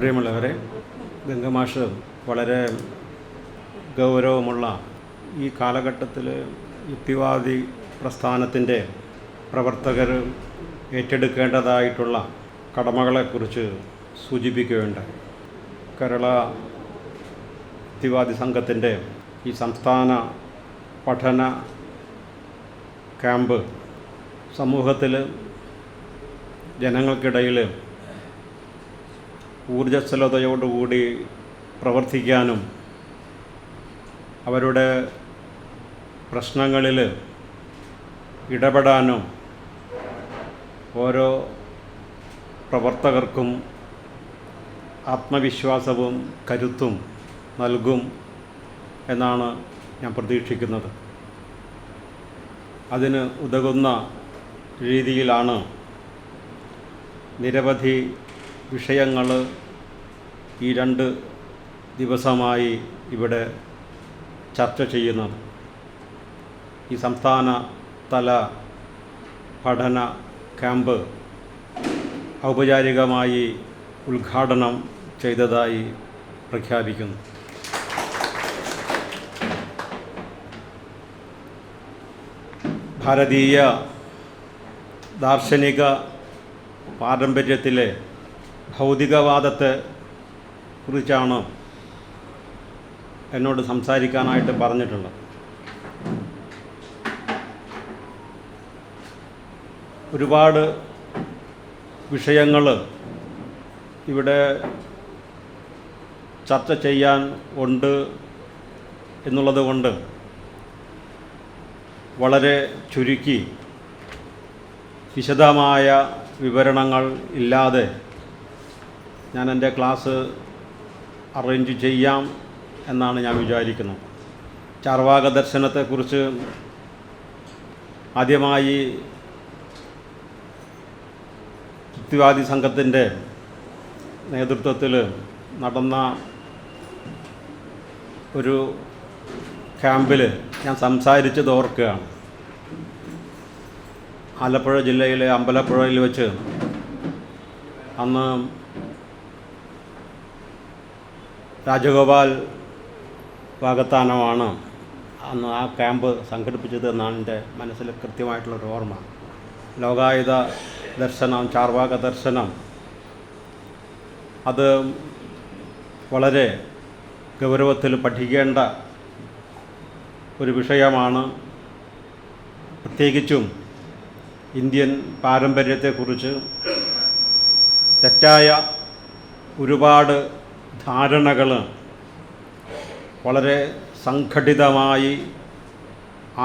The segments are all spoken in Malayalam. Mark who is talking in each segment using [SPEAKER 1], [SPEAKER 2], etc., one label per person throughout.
[SPEAKER 1] പ്രിയമുള്ളവരെ, ഗംഗമാഷ് വളരെ ഗൗരവമുള്ള ഈ കാലഘട്ടത്തിൽ യുക്തിവാദി പ്രസ്ഥാനത്തിൻ്റെ പ്രവർത്തകർ ഏറ്റെടുക്കേണ്ടതായിട്ടുള്ള കടമകളെക്കുറിച്ച് സൂചിപ്പിക്കുകയുണ്ടായി. കേരള യുക്തിവാദി സംഘത്തിൻ്റെ ഈ സംസ്ഥാന പഠന ക്യാമ്പ് സമൂഹത്തിൽ ജനങ്ങൾക്കിടയിൽ ഊർജ്ജസ്വലതയോടുകൂടി പ്രവർത്തിക്കാനും അവരുടെ പ്രശ്നങ്ങളിൽ ഇടപെടാനും ഓരോ പ്രവർത്തകർക്കും ആത്മവിശ്വാസവും കരുത്തും നൽകും എന്നാണ് ഞാൻ പ്രതീക്ഷിക്കുന്നത്. അതിന് ഉതകുന്ന രീതിയിലാണ് നിരവധി വിഷയങ്ങൾ ഈ 2 ദിവസമായി ഇവിടെ ചർച്ച ചെയ്യുന്നത്. ഈ സംസ്ഥാന തല പഠന ക്യാമ്പ് ഔപചാരികമായി ഉദ്ഘാടനം ചെയ്തതായി പ്രഖ്യാപിക്കുന്നു. ഭാരതീയ ദാർശനിക പാരമ്പര്യത്തിലെ ഭൗതികവാദത്തെ കുറിച്ചാണ് എന്നോട് സംസാരിക്കാനായിട്ട് പറഞ്ഞിട്ടുള്ളത്. ഒരുപാട് വിഷയങ്ങൾ ഇവിടെ ചർച്ച ചെയ്യാൻ ഉണ്ട് എന്നുള്ളത് കൊണ്ട് വളരെ ചുരുക്കി വിശദമായ വിവരണങ്ങൾ ഇല്ലാതെ ഞാൻ എൻ്റെ ക്ലാസ് അറേഞ്ച് ചെയ്യാം എന്നാണ് ഞാൻ വിചാരിക്കുന്നത്. ചാർവാക ദർശനത്തെക്കുറിച്ച് ആദ്യമായി യുക്തിവാദി സംഘത്തിൻ്റെ നേതൃത്വത്തിൽ നടന്ന ഒരു ക്യാമ്പിൽ ഞാൻ സംസാരിച്ചത് ഓർക്കുകയാണ്. ആലപ്പുഴ ജില്ലയിലെ അമ്പലപ്പുഴയിൽ വെച്ച് അന്ന് രാജഗോപാൽ വാഗത്താനമാണ് അന്ന് ആ ക്യാമ്പ് സംഘടിപ്പിച്ചത് എന്നാണ് എൻ്റെ മനസ്സിൽ കൃത്യമായിട്ടുള്ളൊരു ഓർമ്മ. ലോകായുധ ദർശനം, ചാർവാക ദർശനം, അത് വളരെ ഗൗരവത്തിൽ പഠിക്കേണ്ട ഒരു വിഷയമാണ്. പ്രത്യേകിച്ചും ഇന്ത്യൻ പാരമ്പര്യത്തെക്കുറിച്ച് തെറ്റായ ഒരുപാട് ധാരണകൾ വളരെ സംഘടിതമായി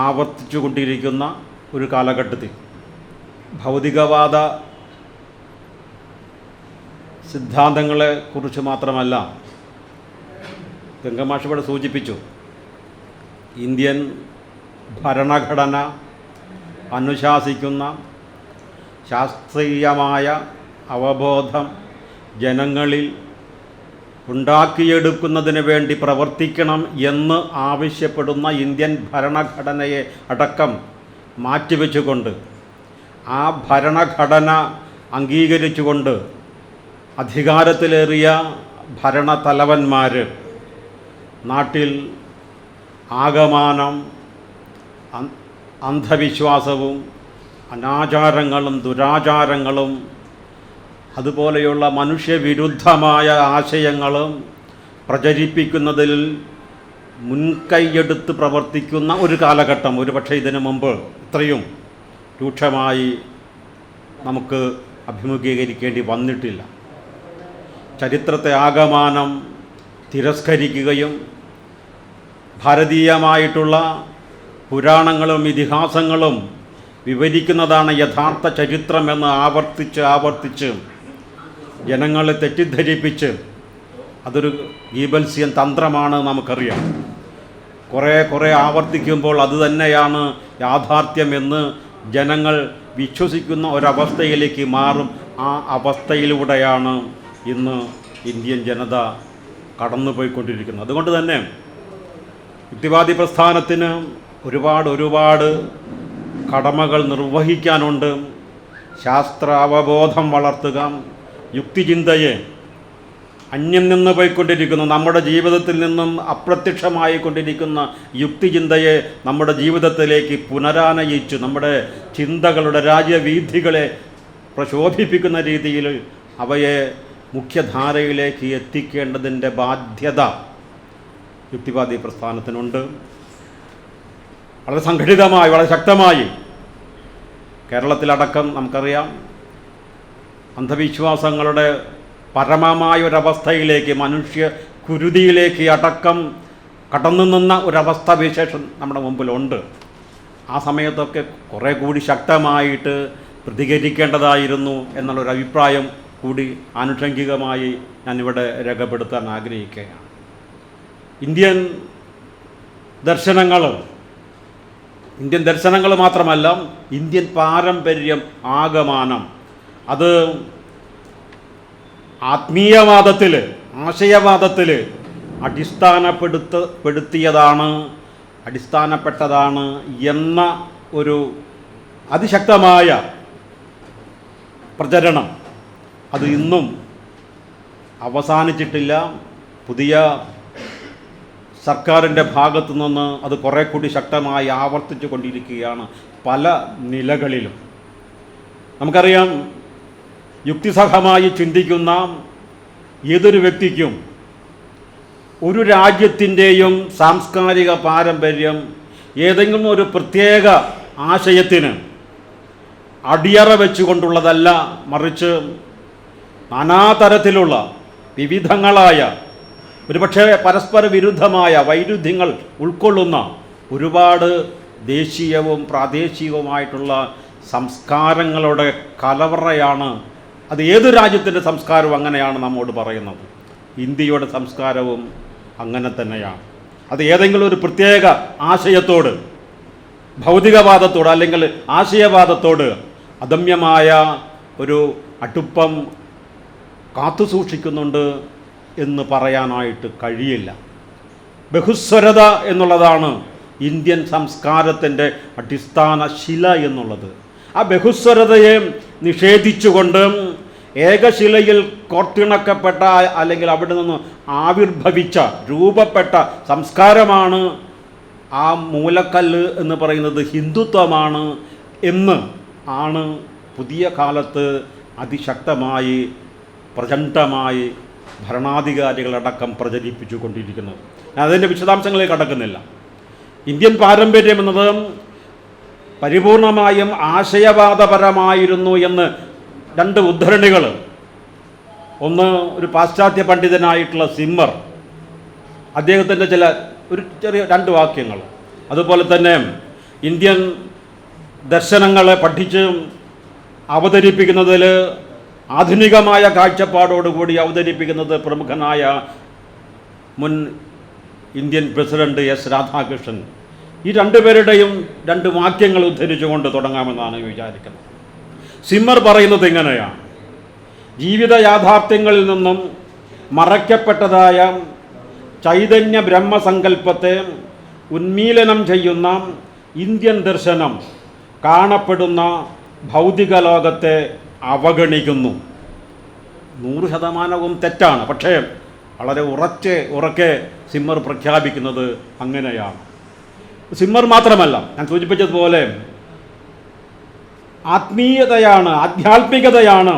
[SPEAKER 1] ആവർത്തിച്ചു കൊണ്ടിരിക്കുന്ന ഒരു കാലഘട്ടത്തിൽ ഭൗതികവാദ സിദ്ധാന്തങ്ങളെക്കുറിച്ച് മാത്രമല്ല, ഗംഗമാഷ് ഇവിടെ സൂചിപ്പിച്ചു, ഇന്ത്യൻ ഭരണഘടന അനുശാസിക്കുന്ന ശാസ്ത്രീയമായ അവബോധം ജനങ്ങളിൽ ഉണ്ടാക്കിയെടുക്കുന്നതിന് വേണ്ടി പ്രവർത്തിക്കണം എന്ന് ആവശ്യപ്പെടുന്ന ഇന്ത്യൻ ഭരണഘടനയെ അടക്കം മാറ്റിവെച്ചുകൊണ്ട് ആ ഭരണഘടന അംഗീകരിച്ചുകൊണ്ട് അധികാരത്തിലേറിയ ഭരണതലവന്മാർ നാട്ടിൽ ആകമാനം അന്ധവിശ്വാസവും അനാചാരങ്ങളും ദുരാചാരങ്ങളും അതുപോലെയുള്ള മനുഷ്യവിരുദ്ധമായ ആശയങ്ങളും പ്രചരിപ്പിക്കുന്നതിൽ മുൻകൈയെടുത്ത് പ്രവർത്തിക്കുന്ന ഒരു കാലഘട്ടം ഒരുപക്ഷെ ഇതിനു മുമ്പ് ഇത്രയും രൂക്ഷമായി നമുക്ക് അഭിമുഖീകരിക്കേണ്ടി വന്നിട്ടില്ല. ചരിത്രത്തെ ആകമാനം തിരസ്കരിക്കുകയും ഭാരതീയമായിട്ടുള്ള പുരാണങ്ങളും ഇതിഹാസങ്ങളും വിവരിക്കുന്നതാണ് യഥാർത്ഥ ചരിത്രമെന്ന് ആവർത്തിച്ച് ജനങ്ങളെ തെറ്റിദ്ധരിപ്പിച്ച്, അതൊരു ഗീബൽസിയൻ തന്ത്രമാണ് നമുക്കറിയാം. കുറേ ആവർത്തിക്കുമ്പോൾ അതുതന്നെയാണ് യാഥാർത്ഥ്യമെന്ന് ജനങ്ങൾ വിശ്വസിക്കുന്ന ഒരവസ്ഥയിലേക്ക് മാറും. ആ അവസ്ഥയിലൂടെയാണ് ഇന്ന് ഇന്ത്യൻ ജനത കടന്നുപോയിക്കൊണ്ടിരിക്കുന്നത്. അതുകൊണ്ട് തന്നെ യുക്തിവാദി പ്രസ്ഥാനത്തിന് ഒരുപാട് കടമകൾ നിർവഹിക്കാനുണ്ട്. ശാസ്ത്രാവബോധം വളർത്തുക, യുക്തിചിന്തയെ അന്യം നിന്ന് പോയിക്കൊണ്ടിരിക്കുന്ന, നമ്മുടെ ജീവിതത്തിൽ നിന്നും അപ്രത്യക്ഷമായി കൊണ്ടിരിക്കുന്ന യുക്തിചിന്തയെ നമ്മുടെ ജീവിതത്തിലേക്ക് പുനരാനയിച്ച് നമ്മുടെ ചിന്തകളുടെ രാജ്യവീഥികളെ പ്രശോഭിപ്പിക്കുന്ന രീതിയിൽ അവയെ മുഖ്യധാരയിലേക്ക് എത്തിക്കേണ്ടതിൻ്റെ ബാധ്യത യുക്തിവാദി പ്രസ്ഥാനത്തിനുണ്ട്. വളരെ സംഘടിതമായി, വളരെ ശക്തമായി കേരളത്തിലടക്കം നമുക്കറിയാം അന്ധവിശ്വാസങ്ങളുടെ പരമമായ ഒരവസ്ഥയിലേക്ക്, മനുഷ്യ കുരുതിയിലേക്ക് അടക്കം കടന്നു നിന്ന ഒരവസ്ഥ വിശേഷം നമ്മുടെ മുമ്പിലുണ്ട്. ആ സമയത്തൊക്കെ കുറേ കൂടി ശക്തമായിട്ട് പ്രതികരിക്കേണ്ടതായിരുന്നു എന്നുള്ളൊരു അഭിപ്രായം കൂടി ആനുഷംഗികമായി ഞാനിവിടെ രേഖപ്പെടുത്താൻ ആഗ്രഹിക്കുകയാണ്. ഇന്ത്യൻ ദർശനങ്ങൾ മാത്രമല്ല, ഇന്ത്യൻ പാരമ്പര്യം ആകമാനം അത് ആത്മീയവാദത്തിൽ, ആശയവാദത്തിൽ അടിസ്ഥാനപ്പെട്ടതാണ് എന്ന ഒരു അതിശക്തമായ പ്രചരണം അത് ഇന്നും അവസാനിച്ചിട്ടില്ല. പുതിയ സർക്കാരിൻ്റെ ഭാഗത്തു നിന്ന് അത് കുറേ കൂടി ശക്തമായി ആവർത്തിച്ചു കൊണ്ടിരിക്കുകയാണ് പല നിലകളിലും. നമുക്കറിയാം, യുക്തിസഹമായി ചിന്തിക്കുന്ന ഏതൊരു വ്യക്തിക്കും ഒരു രാജ്യത്തിൻ്റെയും സാംസ്കാരിക പാരമ്പര്യം ഏതെങ്കിലും ഒരു പ്രത്യേക ആശയത്തിന് അടിയറ വെച്ചുകൊണ്ടുള്ളതല്ല, മറിച്ച് നാനാതരത്തിലുള്ള വിവിധങ്ങളായ, ഒരുപക്ഷെ പരസ്പര വിരുദ്ധമായ വൈരുദ്ധ്യങ്ങൾ ഉൾക്കൊള്ളുന്ന ഒരുപാട് ദേശീയവും പ്രാദേശികവുമായിട്ടുള്ള സംസ്കാരങ്ങളുടെ കലവറയാണ്. അത് ഏത് രാജ്യത്തിൻ്റെ സംസ്കാരവും അങ്ങനെയാണ് നമ്മോട് പറയുന്നത്. ഇന്ത്യയുടെ സംസ്കാരവും അങ്ങനെ തന്നെയാണ്. അത് ഏതെങ്കിലും ഒരു പ്രത്യേക ആശയത്തോട്, ഭൗതികവാദത്തോട് അല്ലെങ്കിൽ ആശയവാദത്തോട് അദമ്യമായ ഒരു അടുപ്പം കാത്തുസൂക്ഷിക്കുന്നുണ്ട് എന്ന് പറയാനായിട്ട് കഴിയില്ല. ബഹുസ്വരത എന്നുള്ളതാണ് ഇന്ത്യൻ സംസ്കാരത്തിൻ്റെ അടിസ്ഥാന ശില എന്നുള്ളത്. ആ ബഹുസ്വരതയെ നിഷേധിച്ചുകൊണ്ട് ഏകശിലയിൽ കോർത്തിണക്കപ്പെട്ട അല്ലെങ്കിൽ അവിടെ നിന്ന് ആവിർഭവിച്ച രൂപപ്പെട്ട സംസ്കാരമാണ്, ആ മൂലക്കല്ല് എന്ന് പറയുന്നത് ഹിന്ദുത്വമാണ് എന്ന് ആണ് പുതിയ കാലത്ത് അതിശക്തമായി പ്രചണ്ഡമായി ഭരണാധികാരികളടക്കം പ്രചരിപ്പിച്ചു കൊണ്ടിരിക്കുന്നത്. ഞാൻ അതിൻ്റെ വിശദാംശങ്ങളിലേക്ക് കടക്കുന്നില്ല. ഇന്ത്യൻ പാരമ്പര്യം എന്നത് പരിപൂർണമായും ആശയവാദപരമായിരുന്നു എന്ന് രണ്ട് ഉദ്ധരണികൾ, ഒന്ന് ഒരു പാശ്ചാത്യ പണ്ഡിതനായിട്ടുള്ള സിമ്മർ, അദ്ദേഹത്തിൻ്റെ ചെറിയ രണ്ട് വാക്യങ്ങൾ, അതുപോലെ തന്നെ ഇന്ത്യൻ ദർശനങ്ങളെ പഠിച്ച് അവതരിപ്പിക്കുന്നതിൽ ആധുനികമായ കാഴ്ചപ്പാടോടുകൂടി അവതരിപ്പിക്കുന്നത് പ്രമുഖനായ മുൻ ഇന്ത്യൻ പ്രസിഡന്റ് എസ് രാധാകൃഷ്ണൻ. ഈ രണ്ടുപേരുടെയും രണ്ട് വാക്യങ്ങൾ ഉദ്ധരിച്ചുകൊണ്ട് തുടങ്ങാമെന്നാണ് വിചാരിക്കുന്നത്. സിമ്മർ പറയുന്നത് ഇങ്ങനെയാണ്: ജീവിത യാഥാർത്ഥ്യങ്ങളിൽ നിന്നും മറയ്ക്കപ്പെട്ടതായ ചൈതന്യ ബ്രഹ്മസങ്കല്പത്തെ ഉന്മീലനം ചെയ്യുന്ന ഇന്ത്യൻ ദർശനം കാണപ്പെടുന്ന ഭൗതിക ലോകത്തെ അവഗണിക്കുന്നു. 100% തെറ്റാണ്, പക്ഷേ വളരെ ഉറക്കെ സിമ്മർ പ്രഖ്യാപിക്കുന്നത് അങ്ങനെയാണ്. സിമ്മർ മാത്രമല്ല, ഞാൻ സൂചിപ്പിച്ചതുപോലെ ആധ്യാത്മികതയാണ്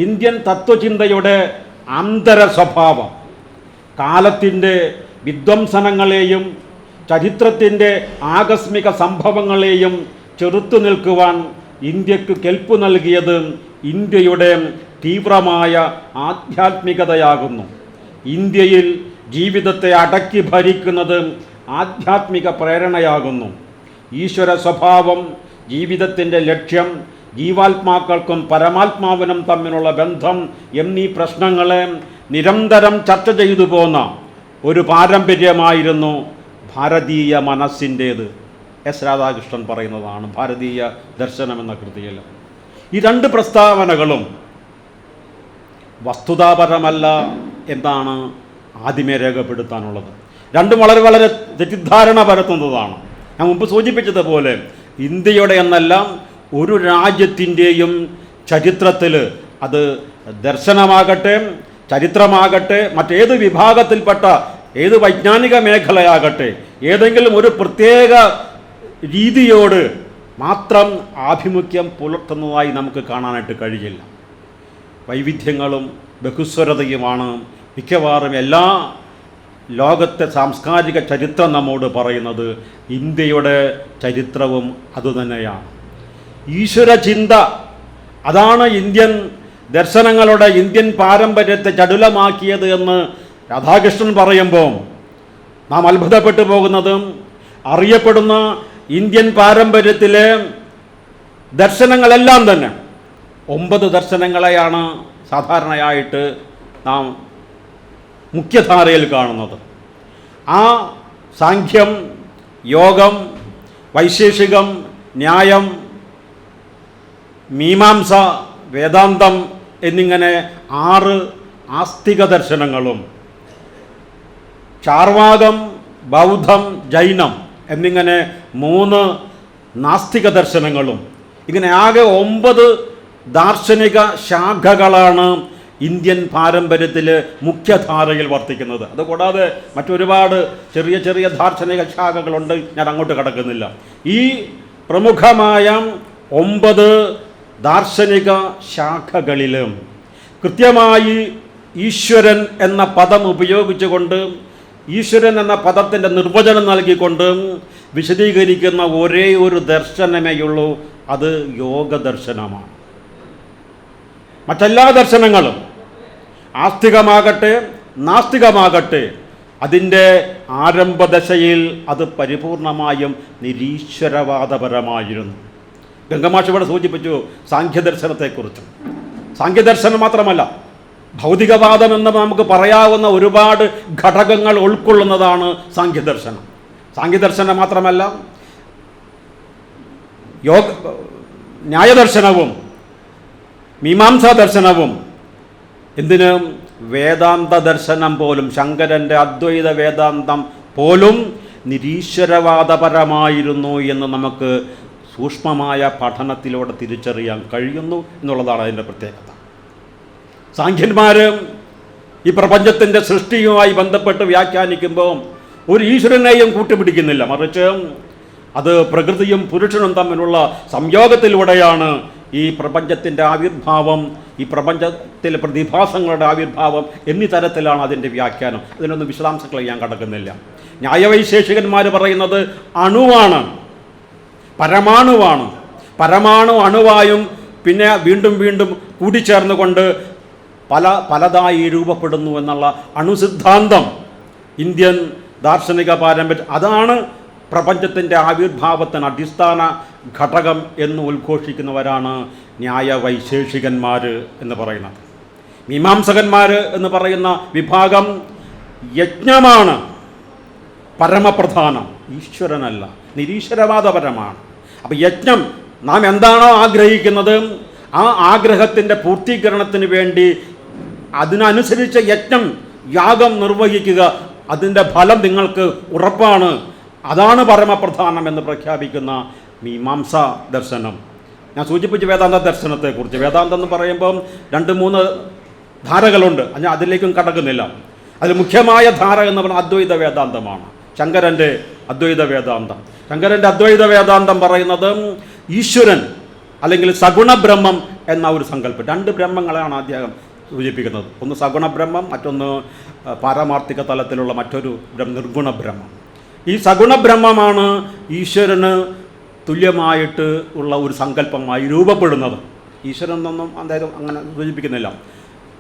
[SPEAKER 1] ഇന്ത്യൻ തത്വചിന്തയുടെ ആന്തര സ്വഭാവം. കാലത്തിൻ്റെ വിധ്വംസനങ്ങളെയും ചരിത്രത്തിൻ്റെ ആകസ്മിക സംഭവങ്ങളെയും ചെറുത്തു നിൽക്കുവാൻ ഇന്ത്യക്ക് കെൽപ്പ് നൽകിയത് ഇന്ത്യയുടെ തീവ്രമായ ആധ്യാത്മികതയാകുന്നു. ഇന്ത്യയിൽ ജീവിതത്തെ അടക്കി ഭരിക്കുന്നത് ആധ്യാത്മിക പ്രേരണയാകുന്നു. ഈശ്വര സ്വഭാവം, ജീവിതത്തിൻ്റെ ലക്ഷ്യം, ജീവാത്മാക്കൾക്കും പരമാത്മാവിനും തമ്മിലുള്ള ബന്ധം എന്നീ പ്രശ്നങ്ങളെ നിരന്തരം ചർച്ച ചെയ്തു പോന്ന ഒരു പാരമ്പര്യമായിരുന്നു ഭാരതീയ മനസ്സിൻ്റേത്. എസ് രാധാകൃഷ്ണൻ പറയുന്നതാണ് ഭാരതീയ ദർശനം എന്ന കൃതിയിൽ. ഈ രണ്ട് പ്രസ്താവനകളും വസ്തുതാപരമല്ല എന്നാണ് ആദ്യമേ രേഖപ്പെടുത്താനുള്ളത്. രണ്ടും വളരെ തെറ്റിദ്ധാരണ പരത്തുന്നതാണ്. ഞാൻ മുമ്പ് സൂചിപ്പിച്ചതുപോലെ ഇന്ത്യയുടെ എന്നല്ല ഒരു രാജ്യത്തിൻ്റെയും ചരിത്രത്തിൽ, അത് ദർശനമാകട്ടെ, ചരിത്രമാകട്ടെ, മറ്റേത് വിഭാഗത്തിൽപ്പെട്ട ഏത് വൈജ്ഞാനിക മേഖലയാകട്ടെ, ഏതെങ്കിലും ഒരു പ്രത്യേക രീതിയോട് മാത്രം ആഭിമുഖ്യം പുലർത്തുന്നതായി നമുക്ക് കാണാനായിട്ട് കഴിയില്ല. വൈവിധ്യങ്ങളും ബഹുസ്വരതയുമാണ് മിക്കവാറും എല്ലാ ലോകത്തെ സാംസ്കാരിക ചരിത്രം നമ്മോട് പറയുന്നത്. ഇന്ത്യയുടെ ചരിത്രവും അതുതന്നെയാണ്. ഈശ്വരചിന്ത, അതാണ് ഇന്ത്യൻ ദർശനങ്ങളുടെ, ഇന്ത്യൻ പാരമ്പര്യത്തെ ചടുലമാക്കിയത് എന്ന് രാധാകൃഷ്ണൻ പറയുമ്പോൾ നാം അത്ഭുതപ്പെട്ടു പോകുന്നതും, അറിയപ്പെടുന്ന ഇന്ത്യൻ പാരമ്പര്യത്തിലെ ദർശനങ്ങളെല്ലാം തന്നെ 9 ദർശനങ്ങളെയാണ് സാധാരണയായിട്ട് നാം മുഖ്യധാരയിൽ കാണുന്നത്. ആ സാഖ്യം, യോഗം, വൈശേഷികം, ന്യായം, മീമാംസ, വേദാന്തം എന്നിങ്ങനെ 6 ആസ്തിക ദർശനങ്ങളും, ചാർവാകം, ബൗദ്ധം, ജൈനം എന്നിങ്ങനെ 3 നാസ്തിക ദർശനങ്ങളും, ഇങ്ങനെ ആകെ 9 ദാർശനിക ശാഖകളാണ് ഇന്ത്യൻ പാരമ്പര്യത്തിൽ മുഖ്യധാരയിൽ വർത്തിക്കുന്നത്. അതുകൂടാതെ മറ്റൊരുപാട് ചെറിയ ചെറിയ ദാർശനിക ശാഖകളുണ്ട്, ഞാൻ അങ്ങോട്ട് കടക്കുന്നില്ല. ഈ പ്രമുഖമായ 9 ദാർശനിക ശാഖകളിലും കൃത്യമായി ഈശ്വരൻ എന്ന പദം ഉപയോഗിച്ചുകൊണ്ട്, ഈശ്വരൻ എന്ന പദത്തിൻ്റെ നിർവചനം നൽകിക്കൊണ്ട് വിശദീകരിക്കുന്ന ഒരേ ഒരു ദർശനമേയുള്ളൂ, അത് യോഗ ദർശനമാണ്. മറ്റെല്ലാ ദർശനങ്ങളും ആസ്തികമാകട്ടെ നാസ്തികമാകട്ടെ അതിൻ്റെ ആരംഭദശയിൽ അത് പരിപൂർണമായും നിരീശ്വരവാദപരമായിരുന്നു. ഗംഗമാഷ് ഇവിടെ സൂചിപ്പിച്ചു സാഖ്യദർശനത്തെക്കുറിച്ച്. സാഖ്യദർശനം മാത്രമല്ല, ഭൗതികവാദം എന്ന് നമുക്ക് പറയാവുന്ന ഒരുപാട് ഘടകങ്ങൾ ഉൾക്കൊള്ളുന്നതാണ് സാഖ്യദർശനം. സാഖ്യദർശനം മാത്രമല്ല, ന്യായദർശനവും മീമാംസാ ദർശനവും, എന്തിന് വേദാന്ത ദർശനം പോലും, ശങ്കരൻ്റെ അദ്വൈത വേദാന്തം പോലും നിരീശ്വരവാദപരമായിരുന്നു എന്ന് നമുക്ക് സൂക്ഷ്മമായ പഠനത്തിലൂടെ തിരിച്ചറിയാൻ കഴിയുന്നു എന്നുള്ളതാണ് അതിൻ്റെ പ്രത്യേകത. സാഖ്യന്മാർ ഈ പ്രപഞ്ചത്തിൻ്റെ സൃഷ്ടിയുമായി ബന്ധപ്പെട്ട് വ്യാഖ്യാനിക്കുമ്പോൾ ഒരു ഈശ്വരനെയും കൂട്ടുപിടിക്കുന്നില്ല, മറിച്ച് അത് പ്രകൃതിയും പുരുഷനും തമ്മിലുള്ള സംയോഗത്തിലൂടെയാണ് ഈ പ്രപഞ്ചത്തിൻ്റെ ആവിർഭാവം, ഈ പ്രപഞ്ചത്തിലെ പ്രതിഭാസങ്ങളുടെ ആവിർഭാവം എന്നീ തരത്തിലാണ് അതിൻ്റെ വ്യാഖ്യാനം. അതിനൊന്നും വിശദാംശങ്ങൾ ഞാൻ കടക്കുന്നില്ല. ന്യായവൈശേഷികന്മാർ പറയുന്നത് അണുവാണ്, പരമാണുവാണ്. പരമാണു അണുവായും പിന്നെ വീണ്ടും വീണ്ടും കൂടിച്ചേർന്നുകൊണ്ട് പലതായി രൂപപ്പെടുന്നു എന്നുള്ള അണുസിദ്ധാന്തം ഇന്ത്യൻ ദാർശനിക പാരമ്പര്യം, അതാണ് പ്രപഞ്ചത്തിൻ്റെ ആവിർഭാവത്തിന് അടിസ്ഥാന ഘടകം എന്ന് ഉദ്ഘോഷിക്കുന്നവരാണ് ന്യായവൈശേഷികന്മാർ എന്ന് പറയുന്നത്. മീമാംസകന്മാർ എന്ന് പറയുന്ന വിഭാഗം യജ്ഞമാണ് പരമപ്രധാനം, ഈശ്വരനല്ല, നിരീശ്വരവാദപരമാണ്. അപ്പോൾ യജ്ഞം, നാം എന്താണോ ആഗ്രഹിക്കുന്നത് ആ ആഗ്രഹത്തിൻ്റെ പൂർത്തീകരണത്തിന് വേണ്ടി അതിനനുസരിച്ച് യജ്ഞം, യാഗം നിർവഹിക്കുക, അതിൻ്റെ ഫലം നിങ്ങൾക്ക് ഉറപ്പാണ്, അതാണ് പരമപ്രധാനം എന്ന് പ്രഖ്യാപിക്കുന്ന മീമാംസ ദർശനം. ഞാൻ സൂചിപ്പിച്ച വേദാന്ത ദർശനത്തെക്കുറിച്ച്. വേദാന്തം എന്ന് പറയുമ്പം 2-3 ധാരകളുണ്ട്, ഞാൻ അതിലേക്കും കടക്കുന്നില്ല. അതിൽ മുഖ്യമായ ധാര എന്ന് പറഞ്ഞാൽ അദ്വൈത വേദാന്തമാണ്, ശങ്കരൻ്റെ അദ്വൈത വേദാന്തം. ശങ്കരൻ്റെ അദ്വൈത വേദാന്തം പറയുന്നത് ഈശ്വരൻ അല്ലെങ്കിൽ സഗുണബ്രഹ്മം എന്ന ഒരു സങ്കല്പം. 2 ബ്രഹ്മങ്ങളാണ് അദ്ദേഹം സൂചിപ്പിക്കുന്നത്. ഒന്ന് സഗുണബ്രഹ്മം, മറ്റൊന്ന് പാരമാർത്ഥിക തലത്തിലുള്ള മറ്റൊരു നിർഗുണബ്രഹ്മം. ഈ സഗുണബ്രഹ്മമാണ് ഈശ്വരന് തുല്യമായിട്ട് ഉള്ള ഒരു സങ്കല്പമായി രൂപപ്പെടുന്നത്. ഈശ്വരൻ എന്നൊന്നും അദ്ദേഹം അങ്ങനെ സൂചിപ്പിക്കുന്നില്ല.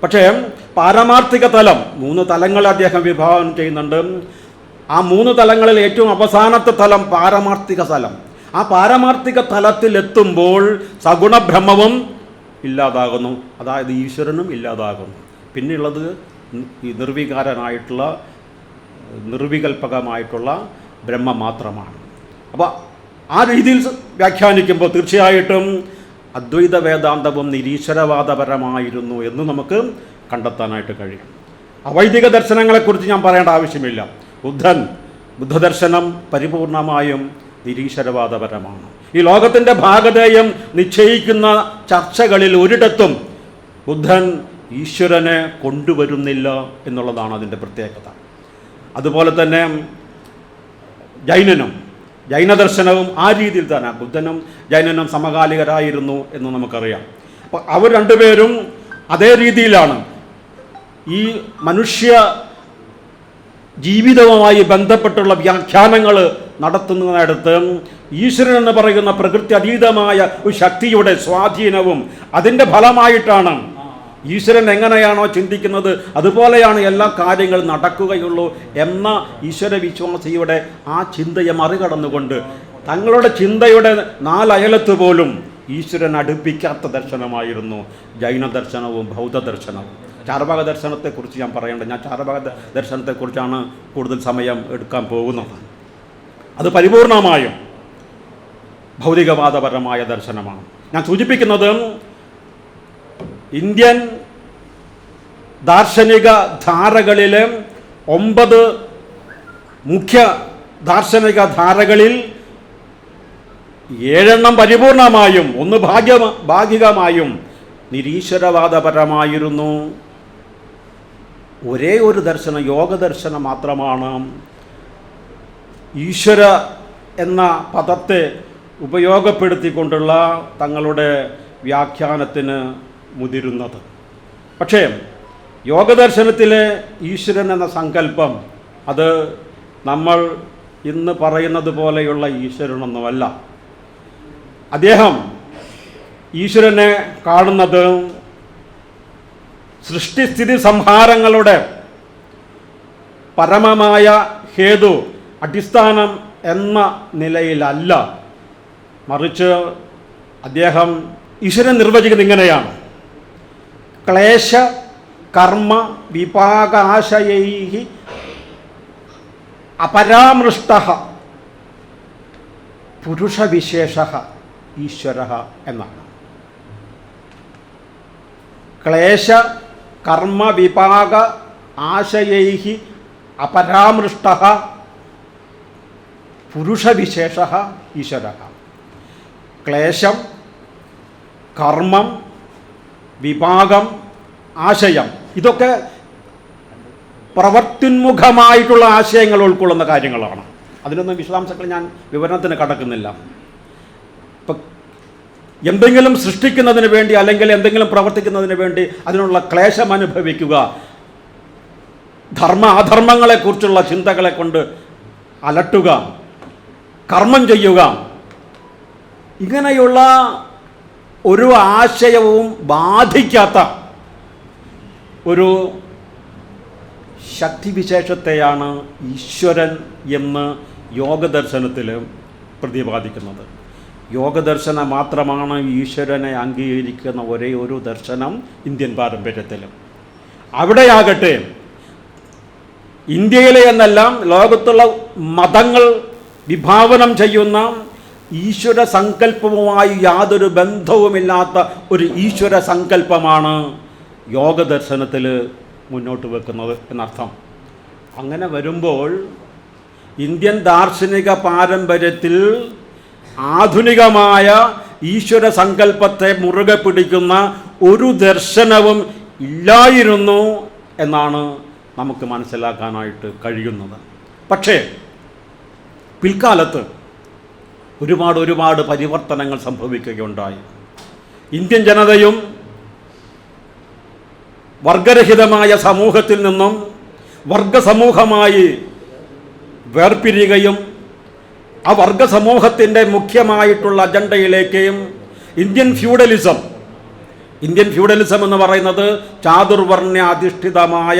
[SPEAKER 1] പക്ഷേ പാരമാർത്ഥിക തലം, 3 തലങ്ങൾ അദ്ദേഹം വിഭാവനം ചെയ്യുന്നുണ്ട്. ആ 3 തലങ്ങളിൽ ഏറ്റവും അവസാനത്തെ തലം പാരമാർത്ഥിക തലം. ആ പാരമാർത്ഥിക തലത്തിലെത്തുമ്പോൾ സഗുണബ്രഹ്മവും ഇല്ലാതാകുന്നു, അതായത് ഈശ്വരനും ഇല്ലാതാകുന്നു. പിന്നെയുള്ളത് ഈ നിർവികാരനായിട്ടുള്ള നിർവികൽപകമായിട്ടുള്ള ബ്രഹ്മം മാത്രമാണ്. അപ്പോൾ ആ രീതിയിൽ വ്യാഖ്യാനിക്കുമ്പോൾ തീർച്ചയായിട്ടും അദ്വൈത വേദാന്തവും നിരീശ്വരവാദപരമായിരുന്നു എന്ന് നമുക്ക് കണ്ടെത്താനായിട്ട് കഴിയും. അവൈദിക ദർശനങ്ങളെക്കുറിച്ച് ഞാൻ പറയേണ്ട ആവശ്യമില്ല. ബുദ്ധദർശനം പരിപൂർണമായും നിരീശ്വരവാദപരമാണ്. ഈ ലോകത്തിൻ്റെ ഭാഗധേയം നിശ്ചയിക്കുന്ന ചർച്ചകളിൽ ഒരിടത്തും ബുദ്ധൻ ഈശ്വരനെ കൊണ്ടുവരുന്നില്ല എന്നുള്ളതാണ് അതിൻ്റെ പ്രത്യേകത. അതുപോലെ തന്നെ ജൈനദർശനവും ആ രീതിയിൽ തന്നെ, ബുദ്ധനും ജൈനനും സമകാലികരായിരുന്നു എന്ന് നമുക്കറിയാം. അപ്പോൾ അവർ രണ്ടുപേരും അതേ രീതിയിലാണ് ഈ മനുഷ്യ ജീവിതവുമായി ബന്ധപ്പെട്ടുള്ള വ്യാഖ്യാനങ്ങൾ നടത്തുന്നതിനടുത്ത് ഈശ്വരൻ എന്ന് പറയുന്ന പ്രകൃതി അതീതമായ ഒരു ശക്തിയുടെ സ്വാധീനവും അതിൻ്റെ ഫലമായിട്ടാണ് ഈശ്വരൻ എങ്ങനെയാണോ ചിന്തിക്കുന്നത് അതുപോലെയാണ് എല്ലാ കാര്യങ്ങളും നടക്കുകയുള്ളൂ എന്ന ഈശ്വര വിശ്വാസിയുടെ ആ ചിന്തയെ മറികടന്നുകൊണ്ട് തങ്ങളുടെ ചിന്തയുടെ നാലയലത്ത് പോലും ഈശ്വരൻ അടുപ്പിക്കാത്ത ദർശനമായിരുന്നു ജൈനദർശനവും ബൗദ്ധദർശനവും. ചാർവാക ദർശനത്തെക്കുറിച്ച് ഞാൻ പറയേണ്ടത്, ഞാൻ ചാർവാക ദർശനത്തെക്കുറിച്ചാണ് കൂടുതൽ സമയം എടുക്കാൻ പോകുന്നത്. അത് പരിപൂർണമായും ഭൗതികവാദപരമായ ദർശനമാണ്. ഞാൻ സൂചിപ്പിക്കുന്നത് ഇന്ത്യൻ ദാർശനിക ധാരകളിലെ 9 മുഖ്യ ദാർശനിക ധാരകളിൽ 7 പരിപൂർണമായും 1 ഭാഗികമായും നിരീശ്വരവാദപരമായിരുന്നു. ഒരേ ഒരു ദർശനം, യോഗദർശനം മാത്രമാണ് ഈശ്വര എന്ന പദത്തെ ഉപയോഗപ്പെടുത്തിക്കൊണ്ടുള്ള തങ്ങളുടെ വ്യാഖ്യാനത്തിന് മുതിരുന്നത്. പക്ഷേ യോഗദർശനത്തിലെ ഈശ്വരൻ എന്ന സങ്കല്പം അത് നമ്മൾ ഇന്ന് പറയുന്നത് പോലെയുള്ള ഈശ്വരനൊന്നുമല്ല. അദ്ദേഹം ഈശ്വരനെ കാണുന്നത് സൃഷ്ടിസ്ഥിതി സംഹാരങ്ങളുടെ പരമമായ ഹേതു അടിസ്ഥാനം എന്ന നിലയിലല്ല, മറിച്ച് അദ്ദേഹം ഈശ്വരൻ നിർവചിക്കുന്നത് ഇങ്ങനെയാണ്: ക്ലേശ കർമ്മ വിപാകാശയൈഹി അപരാമൃഷ്ടഃ പുരുഷവിശേഷഃ ഈശ്വരഃ എന്നാണ്. ക്ലേശ കർമ്മ വിപാക ആശയൈഹി അപരാമൃഷ്ടഃ പുരുഷവിശേഷഃ ഈശ്വരഃ. ക്ലേശം, കർമ്മം, വിപാകം, ആശയം, ഇതൊക്കെ പ്രവർത്തിന്മുഖമായിട്ടുള്ള ആശയങ്ങൾ ഉൾക്കൊള്ളുന്ന കാര്യങ്ങളാണ്. അതിനൊന്നും വിശദാംശങ്ങൾ ഞാൻ വിവരണത്തിന് കടക്കുന്നില്ല. ഇപ്പം എന്തെങ്കിലും സൃഷ്ടിക്കുന്നതിന് വേണ്ടി അല്ലെങ്കിൽ എന്തെങ്കിലും പ്രവർത്തിക്കുന്നതിന് വേണ്ടി അതിനുള്ള ക്ലേശം അനുഭവിക്കുക, അധർമ്മങ്ങളെക്കുറിച്ചുള്ള ചിന്തകളെ കൊണ്ട് അലട്ടുക, കർമ്മം ചെയ്യുക, ഇങ്ങനെയുള്ള ഒരു ആശയവും ബാധിക്കാത്ത ഒരു ശക്തിവിശേഷത്തെയാണ് ഈശ്വരൻ എന്ന് യോഗദർശനത്തിൽ പ്രതിപാദിക്കുന്നത്. യോഗദർശനം മാത്രമാണ് ഈശ്വരനെ അംഗീകരിക്കുന്ന ഒരേ ഒരു ദർശനം ഇന്ത്യൻ പാരമ്പര്യത്തിലും. അവിടെയാകട്ടെ ഇന്ത്യയിലെ എന്നെല്ലാം ലോകത്തുള്ള മതങ്ങൾ വിഭാവനം ചെയ്യുന്ന ഈശ്വര സങ്കല്പവുമായി യാതൊരു ബന്ധവുമില്ലാത്ത ഒരു ഈശ്വര സങ്കല്പമാണ് യോഗദർശനത്തിൽ മുന്നോട്ട് വെക്കുന്നത് എന്നർത്ഥം. അങ്ങനെ വരുമ്പോൾ ഇന്ത്യൻ ദാർശനിക പാരമ്പര്യത്തിൽ ആധുനികമായ ഈശ്വര സങ്കല്പത്തെ മുറുകെ പിടിക്കുന്ന ഒരു ദർശനവും ഇല്ലായിരുന്നു എന്നാണ് നമുക്ക് മനസ്സിലാക്കാനായിട്ട് കഴിയുന്നത്. പക്ഷേ പിൽക്കാലത്ത് ഒരുപാട് പരിവർത്തനങ്ങൾ സംഭവിക്കുകയുണ്ടായി. ഇന്ത്യൻ ജനതയും വർഗരഹിതമായ സമൂഹത്തിൽ നിന്നും വർഗസമൂഹമായി വേർപിരിയുകയും ആ വർഗസമൂഹത്തിൻ്റെ മുഖ്യമായിട്ടുള്ള അജണ്ടയിലേക്ക് ഇന്ത്യൻ ഫ്യൂഡലിസം എന്ന് പറയുന്നത് ചാതുർവർണ്ണ്യാധിഷ്ഠിതമായ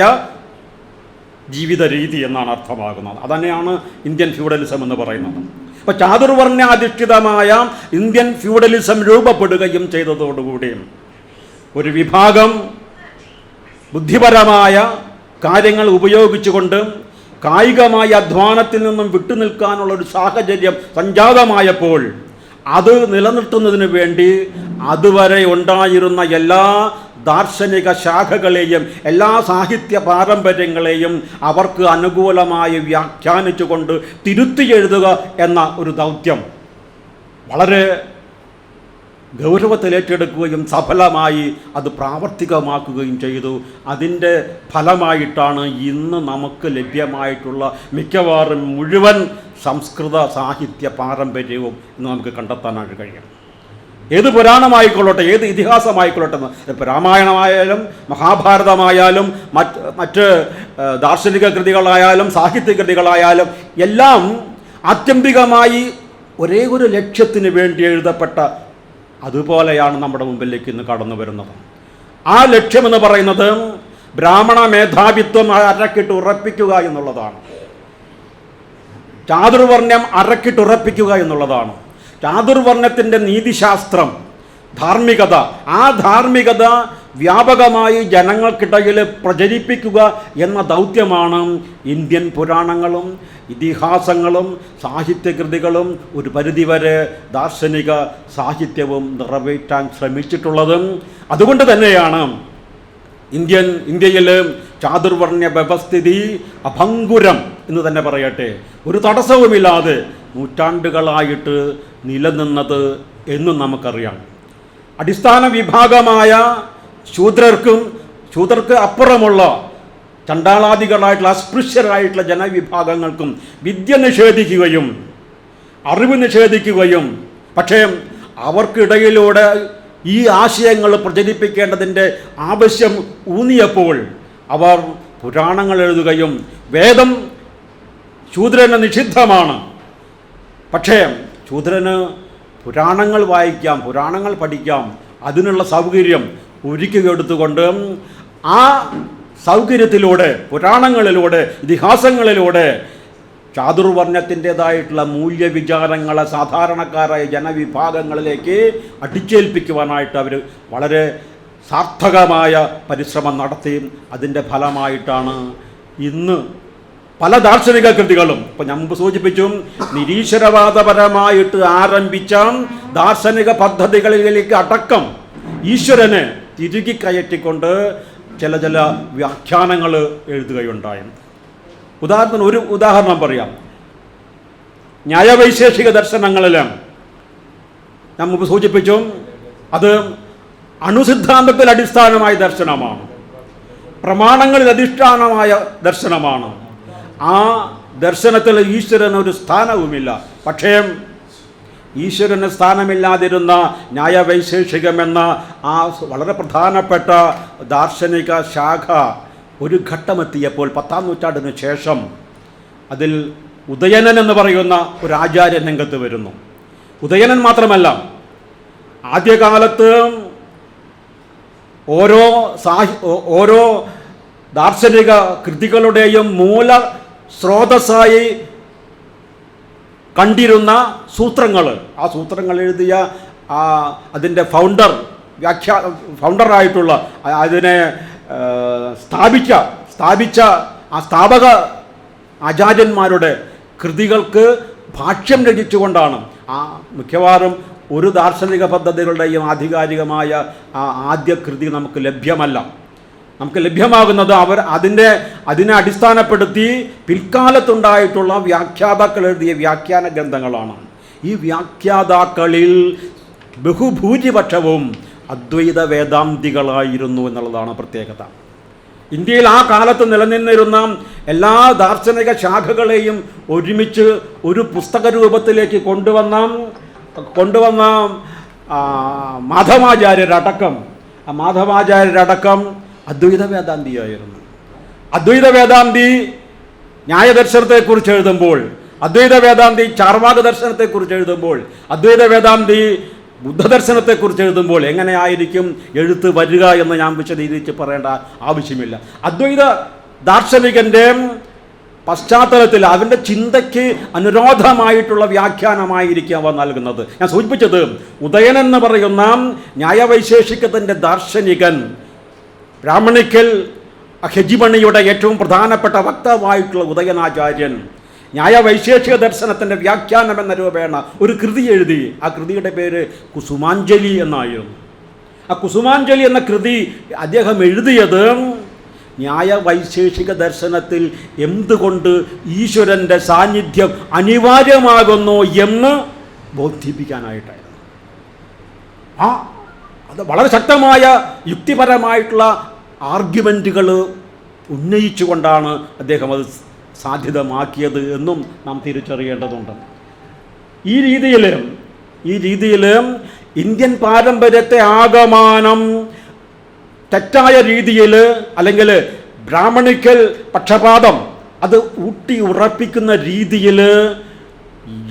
[SPEAKER 1] ജീവിത രീതി എന്നാണ് അർത്ഥമാകുന്നത്. അതുതന്നെയാണ് ഇന്ത്യൻ ഫ്യൂഡലിസം എന്ന് പറയുന്നത്. അപ്പോൾ ചാതുർവർണ്ണ്യാധിഷ്ഠിതമായ ഇന്ത്യൻ ഫ്യൂഡലിസം രൂപപ്പെടുകയും ചെയ്തതോടുകൂടി ഒരു വിഭാഗം ബുദ്ധിപരമായ കാര്യങ്ങൾ ഉപയോഗിച്ചുകൊണ്ട് കായികമായ അധ്വാനത്തിൽ നിന്നും വിട്ടുനിൽക്കാനുള്ള ഒരു സാഹചര്യം സംജാതമായപ്പോൾ അത് നിലനിർത്തുന്നതിന് വേണ്ടി അതുവരെ ഉണ്ടായിരുന്ന എല്ലാ ദാർശനിക ശാഖകളെയും എല്ലാ സാഹിത്യ പാരമ്പര്യങ്ങളെയും അവർക്ക് അനുകൂലമായി ഗൗരവത്തിലേറ്റെടുക്കുകയും സഫലമായി അത് പ്രാവർത്തികമാക്കുകയും ചെയ്തു. അതിൻ്റെ ഫലമായിട്ടാണ് ഇന്ന് നമുക്ക് ലഭ്യമായിട്ടുള്ള മിക്കവാറും മുഴുവൻ സംസ്കൃത സാഹിത്യ പാരമ്പര്യവും ഇന്ന് നമുക്ക് കണ്ടെത്താനായിട്ട് കഴിയും. ഏത് പുരാണമായിക്കൊള്ളട്ടെ, ഏത് ഇതിഹാസമായിക്കൊള്ളട്ടെ, ഇപ്പോൾ രാമായണമായാലും മഹാഭാരതമായാലും മറ്റ് ദാർശനിക കൃതികളായാലും സാഹിത്യ കൃതികളായാലും എല്ലാം ആത്യന്തികമായി ഒരേ ഒരു ലക്ഷ്യത്തിന് വേണ്ടി എഴുതപ്പെട്ട അതുപോലെയാണ് നമ്മുടെ മുമ്പിലേക്ക് ഇന്ന് കടന്നു വരുന്നത്. ആ ലക്ഷ്യമെന്ന് പറയുന്നത് ബ്രാഹ്മണ മേധാവിത്വം അരക്കിട്ട് ഉറപ്പിക്കുക എന്നുള്ളതാണ്. ചാതുർവർണ്ണ്യം അരക്കിട്ടുറപ്പിക്കുക എന്നുള്ളതാണ്. ചാതുർവർണ്ണത്തിൻ്റെ നീതിശാസ്ത്രം, ധാർമ്മികത, ആ ധാർമ്മികത വ്യാപകമായി ജനങ്ങൾക്കിടയിൽ പ്രചരിപ്പിക്കുക എന്ന ദൗത്യമാണ് ഇന്ത്യൻ പുരാണങ്ങളും ഇതിഹാസങ്ങളും സാഹിത്യകൃതികളും ഒരു പരിധിവരെ ദാർശനിക സാഹിത്യവും നിറവേറ്റാൻ ശ്രമിച്ചിട്ടുള്ളത്. അതുകൊണ്ട് തന്നെയാണ് ഇന്ത്യയിൽ ചാതുർവർണ്ണ്യ വ്യവസ്ഥിതി അഭംഗുരം എന്ന് തന്നെ പറയട്ടെ, ഒരു തടസ്സവുമില്ലാതെ നൂറ്റാണ്ടുകളായിട്ട് നിലനിന്നത് എന്നും നമുക്കറിയാം. അടിസ്ഥാന വിഭാഗമായ ശൂദ്രർക്ക് അപ്പുറമുള്ള ചണ്ടാളാദികളായിട്ടുള്ള അസ്പൃശ്യരായിട്ടുള്ള ജനവിഭാഗങ്ങൾക്കും വിദ്യ നിഷേധിക്കുകയും അറിവ് നിഷേധിക്കുകയും, പക്ഷേ അവർക്കിടയിലൂടെ ഈ ആശയങ്ങൾ പ്രചരിപ്പിക്കേണ്ടതിൻ്റെ ആവശ്യം ഊന്നിയപ്പോൾ അവർ പുരാണങ്ങൾ എഴുതുകയും, വേദം ശൂദ്രന് നിഷിദ്ധമാണ്, പക്ഷേ ശൂദ്രന് പുരാണങ്ങൾ വായിക്കാം, പുരാണങ്ങൾ പഠിക്കാം, അതിനുള്ള സൗകര്യം ഒരുക്കിയെടുത്തുകൊണ്ട് ആ സൗകര്യത്തിലൂടെ, പുരാണങ്ങളിലൂടെ, ഇതിഹാസങ്ങളിലൂടെ ചാതുർവർണ്ണത്തിൻ്റെതായിട്ടുള്ള മൂല്യവിചാരങ്ങളെ സാധാരണക്കാരായ ജനവിഭാഗങ്ങളിലേക്ക് അടിച്ചേൽപ്പിക്കുവാനായിട്ട് അവർ വളരെ സാർത്ഥകമായ പരിശ്രമം നടത്തി. അതിൻ്റെ ഫലമായിട്ടാണ് ഇന്ന് പല ദാർശനിക കൃതികളും, ഇപ്പോൾ ഞാൻ മുമ്പ് സൂചിപ്പിച്ചു, നിരീശ്വരവാദപരമായിട്ട് ആരംഭിച്ച ദാർശനിക പദ്ധതികളിലേക്ക് അടക്കം ഈശ്വരനെ തിരുകി കയറ്റിക്കൊണ്ട് ചില വ്യാഖ്യാനങ്ങൾ എഴുതുകയുണ്ടായി. ഉദാഹരണത്തിന് ഒരു ഉദാഹരണം പറയാം. ന്യായവൈശേഷിക ദർശനങ്ങളിലും ഞാൻ മുമ്പ് സൂചിപ്പിച്ചു, അത് അണുസിദ്ധാന്തത്തിൽ അടിസ്ഥാനമായ ദർശനമാണ്, പ്രമാണങ്ങളിൽ അധിഷ്ഠാനമായ ദർശനമാണ്. ആ ദർശനത്തിൽ ഈശ്വരന് ഒരു സ്ഥാനവുമില്ല. പക്ഷേ ഈശ്വരന് സ്ഥാനമില്ലാതിരുന്ന ന്യായവൈശേഷികമെന്ന ആ വളരെ പ്രധാനപ്പെട്ട ദാർശനിക ശാഖ ഒരു ഘട്ടമെത്തിയപ്പോൾ 10-ാം നൂറ്റാണ്ടിന് ശേഷം അതിൽ ഉദയനൻ എന്ന് പറയുന്ന ഒരു ആചാര്യൻ രംഗത്ത് വരുന്നു. ഉദയനൻ മാത്രമല്ല, ആദ്യകാലത്ത് ഓരോ ദാർശനിക കൃതികളുടെയും മൂല സ്രോതസ്സായി കണ്ടിരുന്ന സൂത്രങ്ങൾ, ആ സൂത്രങ്ങൾ എഴുതിയ അതിൻ്റെ ഫൗണ്ടറായിട്ടുള്ള അതിനെ സ്ഥാപിച്ച ആ സ്ഥാപക ആചാര്യന്മാരുടെ കൃതികൾക്ക് ഭാഷ്യം രചിച്ചുകൊണ്ടാണ് മിക്കവാറും ഒരു ദാർശനിക പദ്ധതികളുടെയും ആധികാരികമായ ആ ആദ്യ കൃതി നമുക്ക് ലഭ്യമല്ല. നമുക്ക് ലഭ്യമാകുന്നത് അതിനെ അടിസ്ഥാനപ്പെടുത്തി പിൽക്കാലത്തുണ്ടായിട്ടുള്ള വ്യാഖ്യാതാക്കൾ എഴുതിയ വ്യാഖ്യാന ഗ്രന്ഥങ്ങളാണ്. ഈ വ്യാഖ്യാതാക്കളിൽ ബഹുഭൂരിപക്ഷവും അദ്വൈത വേദാന്തികളായിരുന്നു എന്നുള്ളതാണ് പ്രത്യേകത. ഇന്ത്യയിൽ ആ കാലത്ത് നിലനിന്നിരുന്ന എല്ലാ ദാർശനിക ശാഖകളെയും ഒരുമിച്ച് ഒരു പുസ്തക രൂപത്തിലേക്ക് കൊണ്ടുവന്ന മാധവാചാര്യരടക്കം അദ്വൈത വേദാന്തിയായിരുന്നു. അദ്വൈത വേദാന്തി ന്യായദർശനത്തെക്കുറിച്ച് എഴുതുമ്പോൾ, അദ്വൈത വേദാന്തി ചാർവാക ദർശനത്തെക്കുറിച്ച് എഴുതുമ്പോൾ, അദ്വൈത വേദാന്തി ബുദ്ധദർശനത്തെക്കുറിച്ച് എഴുതുമ്പോൾ എങ്ങനെയായിരിക്കും എഴുത്ത് വരിക എന്ന് ഞാൻ വിശദീകരിച്ച് പറയേണ്ട ആവശ്യമില്ല. അദ്വൈത ദാർശനികൻ്റെ പശ്ചാത്തലത്തിൽ അവൻ്റെ ചിന്തയ്ക്ക് അനുരോധമായിട്ടുള്ള വ്യാഖ്യാനമായിരിക്കും അവ നൽകുന്നത്. ഞാൻ സൂചിപ്പിച്ചത്, ഉദയനൻ എന്ന് പറയുന്ന ന്യായവൈശേഷികത്തിൻ്റെ ദാർശനികൻ, ബ്രാഹ്മണിക്കൽ ഹെജിമണിയുടെ ഏറ്റവും പ്രധാനപ്പെട്ട വക്താവായിട്ടുള്ള ഉദയനാചാര്യൻ ന്യായവൈശേഷിക ദർശനത്തിൻ്റെ വ്യാഖ്യാനം എന്ന രൂപേണ ഒരു കൃതി എഴുതി. ആ കൃതിയുടെ പേര് കുസുമാഞ്ജലി എന്നായിരുന്നു. ആ കുസുമാഞ്ജലി എന്ന കൃതി അദ്ദേഹം എഴുതിയത് ന്യായവൈശേഷിക ദർശനത്തിൽ എന്തുകൊണ്ട് ഈശ്വരൻ്റെ സാന്നിധ്യം അനിവാര്യമാകുന്നു എന്ന് ബോധിപ്പിക്കാനായിട്ടായിരുന്നു. അത് വളരെ ശക്തമായ യുക്തിപരമായിട്ടുള്ള ആർഗ്യുമെൻറ്റുകൾ ഉന്നയിച്ചുകൊണ്ടാണ് അദ്ദേഹം അത് സാധ്യതമാക്കിയത് എന്നും നാം തിരിച്ചറിയേണ്ടതുണ്ട്. ഈ രീതിയിൽ ഇന്ത്യൻ പാരമ്പര്യത്തെ ആകമാനം തെറ്റായ രീതിയിൽ, അല്ലെങ്കിൽ ബ്രാഹ്മണിക്കൽ പക്ഷപാതം അത് ഊട്ടി ഉറപ്പിക്കുന്ന രീതിയിൽ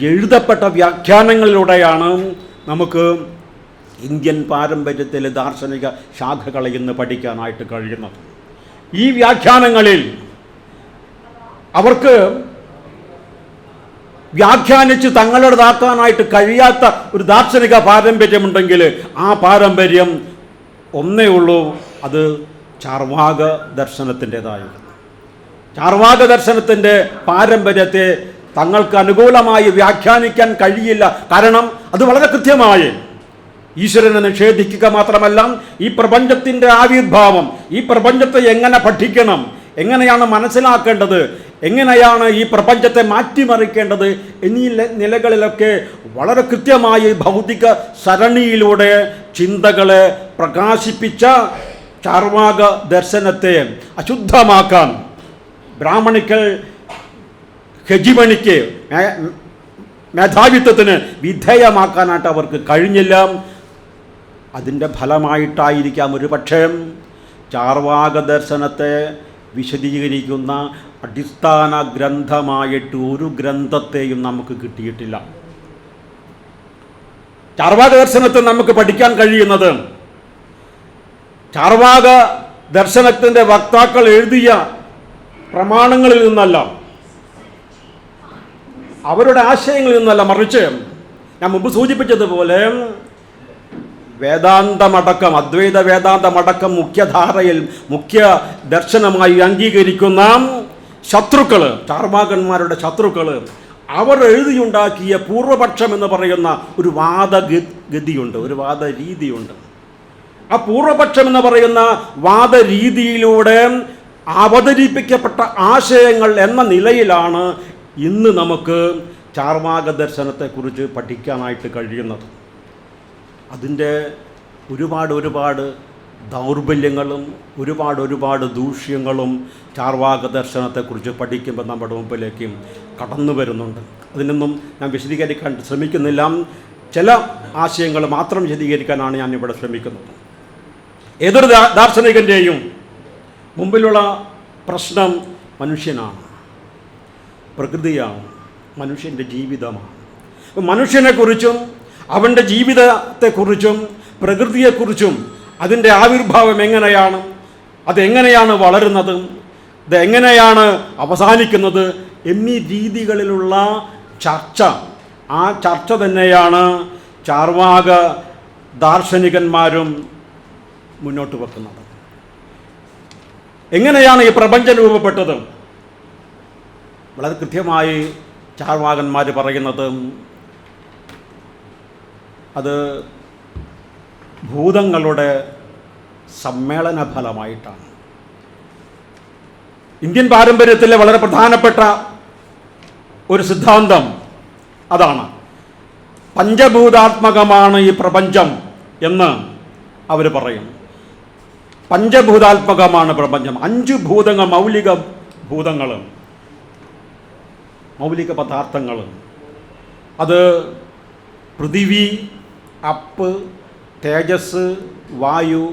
[SPEAKER 1] എഴുതപ്പെട്ട വ്യാഖ്യാനങ്ങളിലൂടെയാണ് നമുക്ക് ഇന്ത്യൻ പാരമ്പര്യത്തിലെ ദാർശനിക ശാഖകളെ ഇന്ന് പഠിക്കാനായിട്ട് കഴിയുന്നത്. ഈ വ്യാഖ്യാനങ്ങളിൽ അവർക്ക് വ്യാഖ്യാനിച്ച് തങ്ങളുടേതാക്കാനായിട്ട് കഴിയാത്ത ഒരു ദാർശനിക പാരമ്പര്യമുണ്ടെങ്കിൽ ആ പാരമ്പര്യം ഒന്നേ ഉള്ളൂ, അത് ചാർവാക ദർശനത്തിൻ്റെതായിരുന്നു. ചാർവാക ദർശനത്തിൻ്റെ പാരമ്പര്യത്തെ തങ്ങൾക്ക് അനുകൂലമായി വ്യാഖ്യാനിക്കാൻ കഴിയില്ല. കാരണം അത് വളരെ കൃത്യമായി ഈശ്വരനെ നിഷേധിക്കുക മാത്രമല്ല, ഈ പ്രപഞ്ചത്തിൻ്റെ ആവിർഭാവം, ഈ പ്രപഞ്ചത്തെ എങ്ങനെ പഠിക്കണം, എങ്ങനെയാണ് മനസ്സിലാക്കേണ്ടത്, എങ്ങനെയാണ് ഈ പ്രപഞ്ചത്തെ മാറ്റിമറിക്കേണ്ടത് എന്നീ നിലകളിലൊക്കെ വളരെ കൃത്യമായി ഭൗതിക സരണിയിലൂടെ ചിന്തകളെ പ്രകാശിപ്പിച്ച ചാർവാക ദർശനത്തെ അശുദ്ധമാക്കാൻ, ബ്രാഹ്മണിക്കൽ ഹെജിമണിക്ക്, മേധാവിത്വത്തിന് വിധേയമാക്കാനായിട്ട് അവർക്ക് കഴിഞ്ഞില്ല. അതിൻ്റെ ഫലമായിട്ടായിരിക്കാം ഒരു പക്ഷേ ചാർവാക ദർശനത്തെ വിശദീകരിക്കുന്ന അടിസ്ഥാന ഗ്രന്ഥമായിട്ട് ഒരു ഗ്രന്ഥത്തെയും നമുക്ക് കിട്ടിയിട്ടില്ല. ചാർവാക ദർശനത്തിൽ നമുക്ക് പഠിക്കാൻ കഴിയുന്നത് ചാർവാക ദർശനത്തിൻ്റെ വക്താക്കൾ എഴുതിയ പ്രമാണങ്ങളിൽ നിന്നല്ല, അവരുടെ ആശയങ്ങളിൽ നിന്നല്ല, മറിച്ച് ഞാൻ മുമ്പ് സൂചിപ്പിച്ചതുപോലെ വേദാന്തമടക്കം, അദ്വൈത വേദാന്തമടക്കം മുഖ്യധാരയിൽ മുഖ്യ ദർശനമായി അംഗീകരിക്കുന്ന ശത്രുക്കൾ, ചാർവാകന്മാരുടെ ശത്രുക്കൾ, അവർ എഴുതിയുണ്ടാക്കിയ പൂർവപക്ഷം എന്ന് പറയുന്ന ഒരു വാദഗതിയുണ്ട്, ഒരു വാദരീതിയുണ്ട്. ആ പൂർവപക്ഷം എന്ന് പറയുന്ന വാദരീതിയിലൂടെ അവതരിപ്പിക്കപ്പെട്ട ആശയങ്ങൾ എന്ന നിലയിലാണ് ഇന്ന് നമുക്ക് ചാർവാക ദർശനത്തെക്കുറിച്ച് പഠിക്കാനായിട്ട് കഴിയുന്നത്. അതിൻ്റെ ഒരുപാട് ദൗർബല്യങ്ങളും ഒരുപാട് ദൂഷ്യങ്ങളും ചാർവാക ദർശനത്തെക്കുറിച്ച് പഠിക്കുമ്പോൾ നമ്മുടെ മുമ്പിലേക്ക് കടന്നു വരുന്നുണ്ട്. അതിനൊന്നും ഞാൻ വിശദീകരിക്കാൻ ശ്രമിക്കുന്നില്ല. ചില ആശയങ്ങൾ മാത്രം വിശദീകരിക്കാനാണ് ഞാനിവിടെ ശ്രമിക്കുന്നത്. ഏതൊരു ദാർശനികൻ്റെയും മുമ്പിലുള്ള പ്രശ്നം മനുഷ്യനാണ്, പ്രകൃതിയാണ്, മനുഷ്യൻ്റെ ജീവിതമാണ്. മനുഷ്യനെക്കുറിച്ചും അവൻ്റെ ജീവിതത്തെക്കുറിച്ചും പ്രകൃതിയെക്കുറിച്ചും അതിൻ്റെ ആവിർഭാവം എങ്ങനെയാണ്, അതെങ്ങനെയാണ് വളരുന്നത്, ഇതെങ്ങനെയാണ് അവസാനിക്കുന്നത് എന്നീ രീതികളിലുള്ള ചർച്ച, ആ ചർച്ച തന്നെയാണ് ചാർവാക ദാർശനികന്മാരും മുന്നോട്ട് വെക്കുന്നത്. എങ്ങനെയാണ് ഈ പ്രപഞ്ചം രൂപപ്പെട്ടത്? വളരെ കൃത്യമായി ചാർവാകന്മാർ പറയുന്നത് അത് ഭൂതങ്ങളുടെ സമ്മേളന ഫലമായിട്ടാണ്. ഇന്ത്യൻ പാരമ്പര്യത്തിലെ വളരെ പ്രധാനപ്പെട്ട ഒരു സിദ്ധാന്തം അതാണ്. പഞ്ചഭൂതാത്മകമാണ് ഈ പ്രപഞ്ചം എന്ന് അവർ പറയും. പഞ്ചഭൂതാത്മകമാണ് പ്രപഞ്ചം. 5 ഭൂതങ്ങൾ, മൗലിക ഭൂതങ്ങൾ, മൗലിക പദാർത്ഥങ്ങൾ. അത് പൃഥിവി, അപ്പ്, തേജസ്, വായു,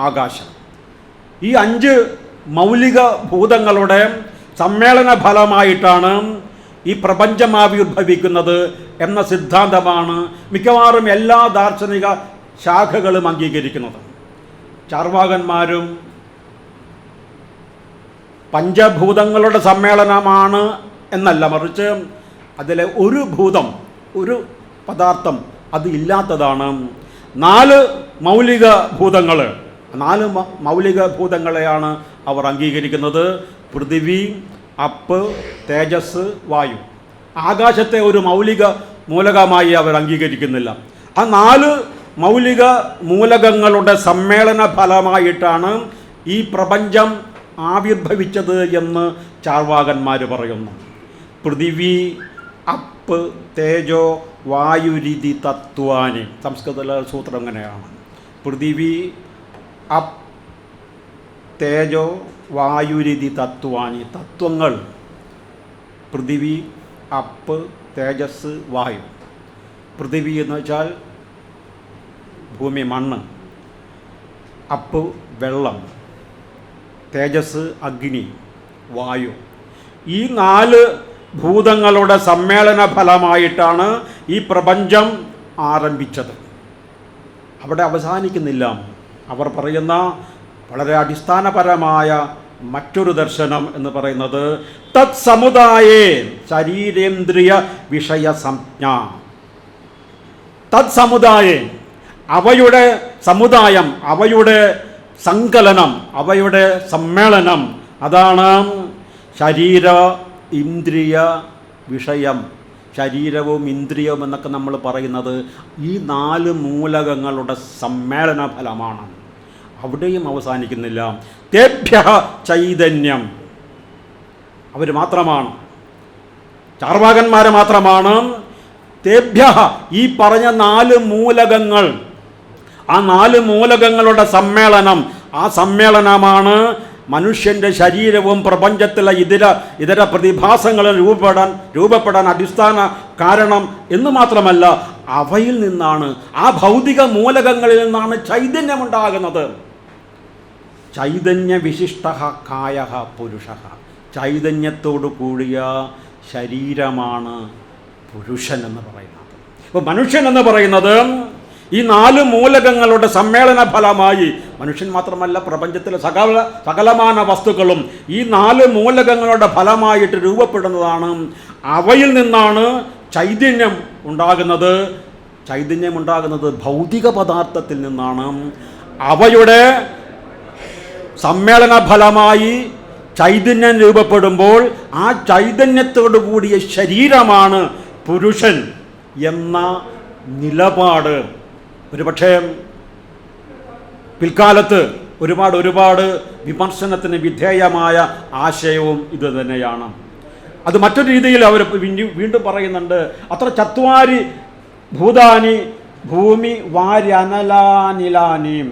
[SPEAKER 1] ആകാശം. ഈ 5 മൗലിക ഭൂതങ്ങളുടെ സമ്മേളന ഫലമായിട്ടാണ് ഈ പ്രപഞ്ചം ആവിർഭവിക്കുന്നത് എന്ന സിദ്ധാന്തമാണ് മിക്കവാറും എല്ലാ ദാർശനിക ശാഖകളും അംഗീകരിക്കുന്നത്. ചാർവാകന്മാരും പഞ്ചഭൂതങ്ങളുടെ സമ്മേളനമാണ് എന്നല്ല, മറിച്ച് അതിലെ ഒരു ഭൂതം, ഒരു പദാർത്ഥം അത് ഇല്ലാത്തതാണ്. 4 മൗലിക ഭൂതങ്ങൾ, 4 മൗലിക ഭൂതങ്ങളെയാണ് അവർ അംഗീകരിക്കുന്നത്. പൃഥിവി, അപ്പ്, തേജസ്, വായു. ആകാശത്തെ ഒരു മൗലിക മൂലകമായി അവർ അംഗീകരിക്കുന്നില്ല. ആ 4 മൗലിക മൂലകങ്ങളുടെ സമ്മേളന ഫലമായിട്ടാണ് ഈ പ്രപഞ്ചം ആവിർഭവിച്ചത് എന്ന് ചാർവാകന്മാർ പറയുന്നു. പൃഥിവി, അപ്പ് തേജോ വായുരിതി തത്വാനി. സംസ്കൃതത്തിലെ സൂത്രം അങ്ങനെയാണ്. പൃഥിവി അപ്പ് തേജോ വായുരിതി തത്വാനി. തത്വങ്ങൾ പൃഥിവി, അപ്പ്, തേജസ്, വായു. പൃഥിവി എന്ന് വെച്ചാൽ ഭൂമി, മണ്ണ്. അപ്പ് വെള്ളം, തേജസ് അഗ്നി, വായു. ഈ 4 ഭൂതങ്ങളുടെ സമ്മേളന ഫലമായിട്ടാണ് ഈ പ്രപഞ്ചം ആരംഭിച്ചത്. അവിടെ അവസാനിക്കുന്നില്ല. അവർ പറയുന്ന വളരെ അടിസ്ഥാനപരമായ മറ്റൊരു ദർശനം എന്ന് പറയുന്നത് തത് സമുദായേ ശരീരേന്ദ്രിയ വിഷയ സംജ്ഞ. തത് സമുദായേ, അവയുടെ സമുദായം, അവയുടെ സങ്കലനം, അവയുടെ സമ്മേളനം, അതാണ് ശരീര ഇന്ദ്രിയ വിഷയം. ശരീരവും ഇന്ദ്രിയവും എന്നൊക്കെ നമ്മൾ പറയുന്നത് ഈ 4 മൂലകങ്ങളുടെ സമ്മേളന ഫലമാണ്. അവിടെയും അവസാനിക്കുന്നില്ല. തേഭ്യ ചൈതന്യം, അവർ മാത്രമാണ്, ചാർവാകന്മാർ മാത്രമാണ്. തേഭ്യ, ഈ പറഞ്ഞ 4 മൂലകങ്ങൾ, ആ 4 മൂലകങ്ങളുടെ സമ്മേളനം, ആ സമ്മേളനമാണ് മനുഷ്യൻ്റെ ശരീരവും പ്രപഞ്ചത്തിലെ ഇതര പ്രതിഭാസങ്ങളും രൂപപ്പെടാൻ അടിസ്ഥാന കാരണം എന്ന് മാത്രമല്ല, അവയിൽ നിന്നാണ്, ആ ഭൗതിക മൂലകങ്ങളിൽ നിന്നാണ് ചൈതന്യമുണ്ടാകുന്നത്. ചൈതന്യ വിശിഷ്ട കായ പുരുഷ. ചൈതന്യത്തോടു കൂടിയ ശരീരമാണ് പുരുഷൻ എന്ന് പറയുന്നത്. അപ്പോൾ മനുഷ്യൻ എന്ന് പറയുന്നത് ഈ 4 മൂലകങ്ങളുടെ സമ്മേളന ഫലമായി, മനുഷ്യൻ മാത്രമല്ല പ്രപഞ്ചത്തിലെ സകലമാന വസ്തുക്കളും ഈ 4 മൂലകങ്ങളുടെ ഫലമായിട്ട് രൂപപ്പെടുന്നതാണ്. അവയിൽ നിന്നാണ് ചൈതന്യം ഉണ്ടാകുന്നത്. ചൈതന്യം ഉണ്ടാകുന്നത് ഭൗതിക പദാർത്ഥത്തിൽ നിന്നാണ്. അവയുടെ സമ്മേളന ഫലമായി ചൈതന്യം രൂപപ്പെടുമ്പോൾ ആ ചൈതന്യത്തോടു കൂടിയ ശരീരമാണ് പുരുഷൻ എന്ന നിലപാട് ഒരുപക്ഷേ പിൽക്കാലത്ത് ഒരുപാട് വിമർശനത്തിന് വിധേയമായ ആശയവും ഇത് തന്നെയാണ്. അത് മറ്റൊരു രീതിയിൽ അവർ വീണ്ടും പറയുന്നുണ്ട്. അത്ര ചത്വാരി ഭൂതാനി ഭൂമി വാര്യനലാനിലാനീം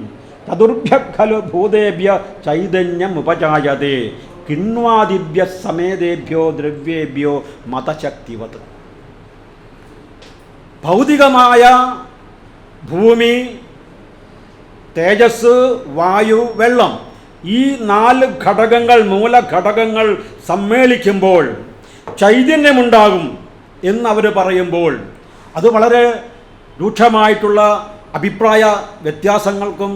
[SPEAKER 1] ചതുർഭ്യ ഖലു ഭൂതേഭ്യ ചൈതന്യം ഉപജായതേ കിണ്വാദിഭ്യ സമേതേഭ്യോ ദ്രവ്യേഭ്യോ മതശക്തിവത്. ഭൗതികമായ ഭൂമി, തേജസ്, വായു, വെള്ളം, ഈ 4 ഘടകങ്ങൾ, മൂലഘടകങ്ങൾ സമ്മേളിക്കുമ്പോൾ ചൈതന്യമുണ്ടാകും എന്നവർ പറയുമ്പോൾ അത് വളരെ രൂക്ഷമായിട്ടുള്ള അഭിപ്രായ വ്യത്യാസങ്ങൾക്കും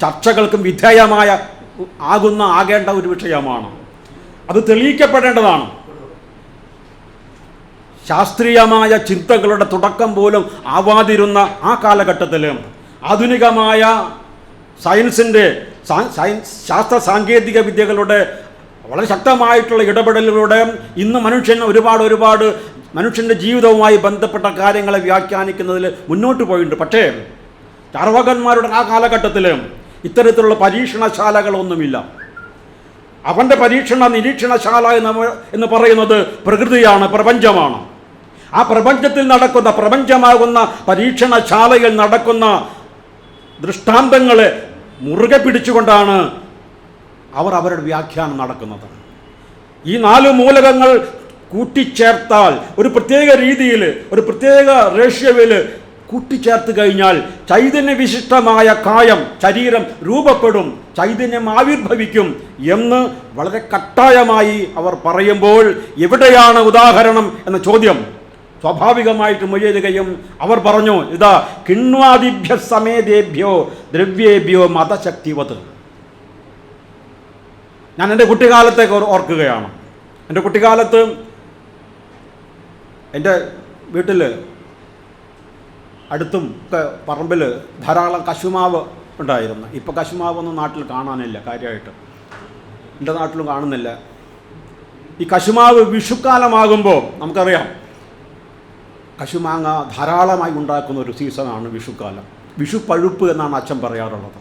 [SPEAKER 1] ചർച്ചകൾക്കും വിധേയമായ ആകേണ്ട ഒരു വിഷയമാണ്. അത് തെളിയിക്കപ്പെടേണ്ടതാണ്. ശാസ്ത്രീയമായ ചിന്തകളുടെ തുടക്കം പോലും ആവാതിരുന്ന ആ കാലഘട്ടത്തിൽ ആധുനികമായ സയൻസിൻ്റെ ശാസ്ത്ര സാങ്കേതിക വിദ്യകളുടെ വളരെ ശക്തമായിട്ടുള്ള ഇടപെടലുകളുടെ ഇന്ന് മനുഷ്യൻ ഒരുപാട് മനുഷ്യൻ്റെ ജീവിതവുമായി ബന്ധപ്പെട്ട കാര്യങ്ങളെ വ്യാഖ്യാനിക്കുന്നതിൽ മുന്നോട്ട് പോയിട്ടുണ്ട്. പക്ഷേ ചാർവാകന്മാരുടെ ആ കാലഘട്ടത്തിൽ ഇത്തരത്തിലുള്ള പരീക്ഷണശാലകളൊന്നുമില്ല. അവൻ്റെ നിരീക്ഷണശാല എന്ന് പറയുന്നത് പ്രകൃതിയാണ്, പ്രപഞ്ചമാണ്. ആ പ്രപഞ്ചത്തിൽ നടക്കുന്ന, പ്രപഞ്ചമാകുന്ന പരീക്ഷണശാലയിൽ നടക്കുന്ന ദൃഷ്ടാന്തങ്ങളെ മുറുകെ പിടിച്ചുകൊണ്ടാണ് അവരുടെ വ്യാഖ്യാനം നടക്കുന്നത്. ഈ 4 മൂലകങ്ങൾ കൂട്ടിച്ചേർത്താൽ ഒരു പ്രത്യേക രീതിയിൽ, ഒരു പ്രത്യേക റേഷ്യോയിൽ കൂട്ടിച്ചേർത്ത് കഴിഞ്ഞാൽ ചൈതന്യവിശിഷ്ടമായ കായം, ശരീരം രൂപപ്പെടും, ചൈതന്യം ആവിർഭവിക്കും എന്ന് വളരെ കട്ടായമായി അവർ പറയുമ്പോൾ എവിടെയാണ് ഉദാഹരണം എന്ന ചോദ്യം സ്വാഭാവികമായിട്ടും ഉയരുകയും അവർ പറഞ്ഞു, ഇതാ കിണ്വാദിഭ്യ സമേതേഭ്യോ ദ്രവ്യേഭ്യോ മതശക്തിവത്. ഞാൻ എൻ്റെ കുട്ടിക്കാലത്തേക്ക് ഓർക്കുകയാണ്. എൻ്റെ കുട്ടിക്കാലത്ത് എൻ്റെ വീട്ടിൽ അടുത്തും ഒക്കെ പറമ്പിൽ ധാരാളം കശുമാവ് ഉണ്ടായിരുന്നു. ഇപ്പോൾ കശുമാവൊന്നും നാട്ടിൽ കാണാനില്ല, കാര്യമായിട്ട് എൻ്റെ നാട്ടിലും കാണുന്നില്ല. ഈ കശുമാവ് വിഷുക്കാലമാകുമ്പോൾ നമുക്കറിയാം, കശുമാങ്ങ ധാരാളമായി ഉണ്ടാക്കുന്ന ഒരു സീസണാണ് വിഷുക്കാലം. വിഷുപ്പഴുപ്പ് എന്നാണ് അച്ഛൻ പറയാറുള്ളത്.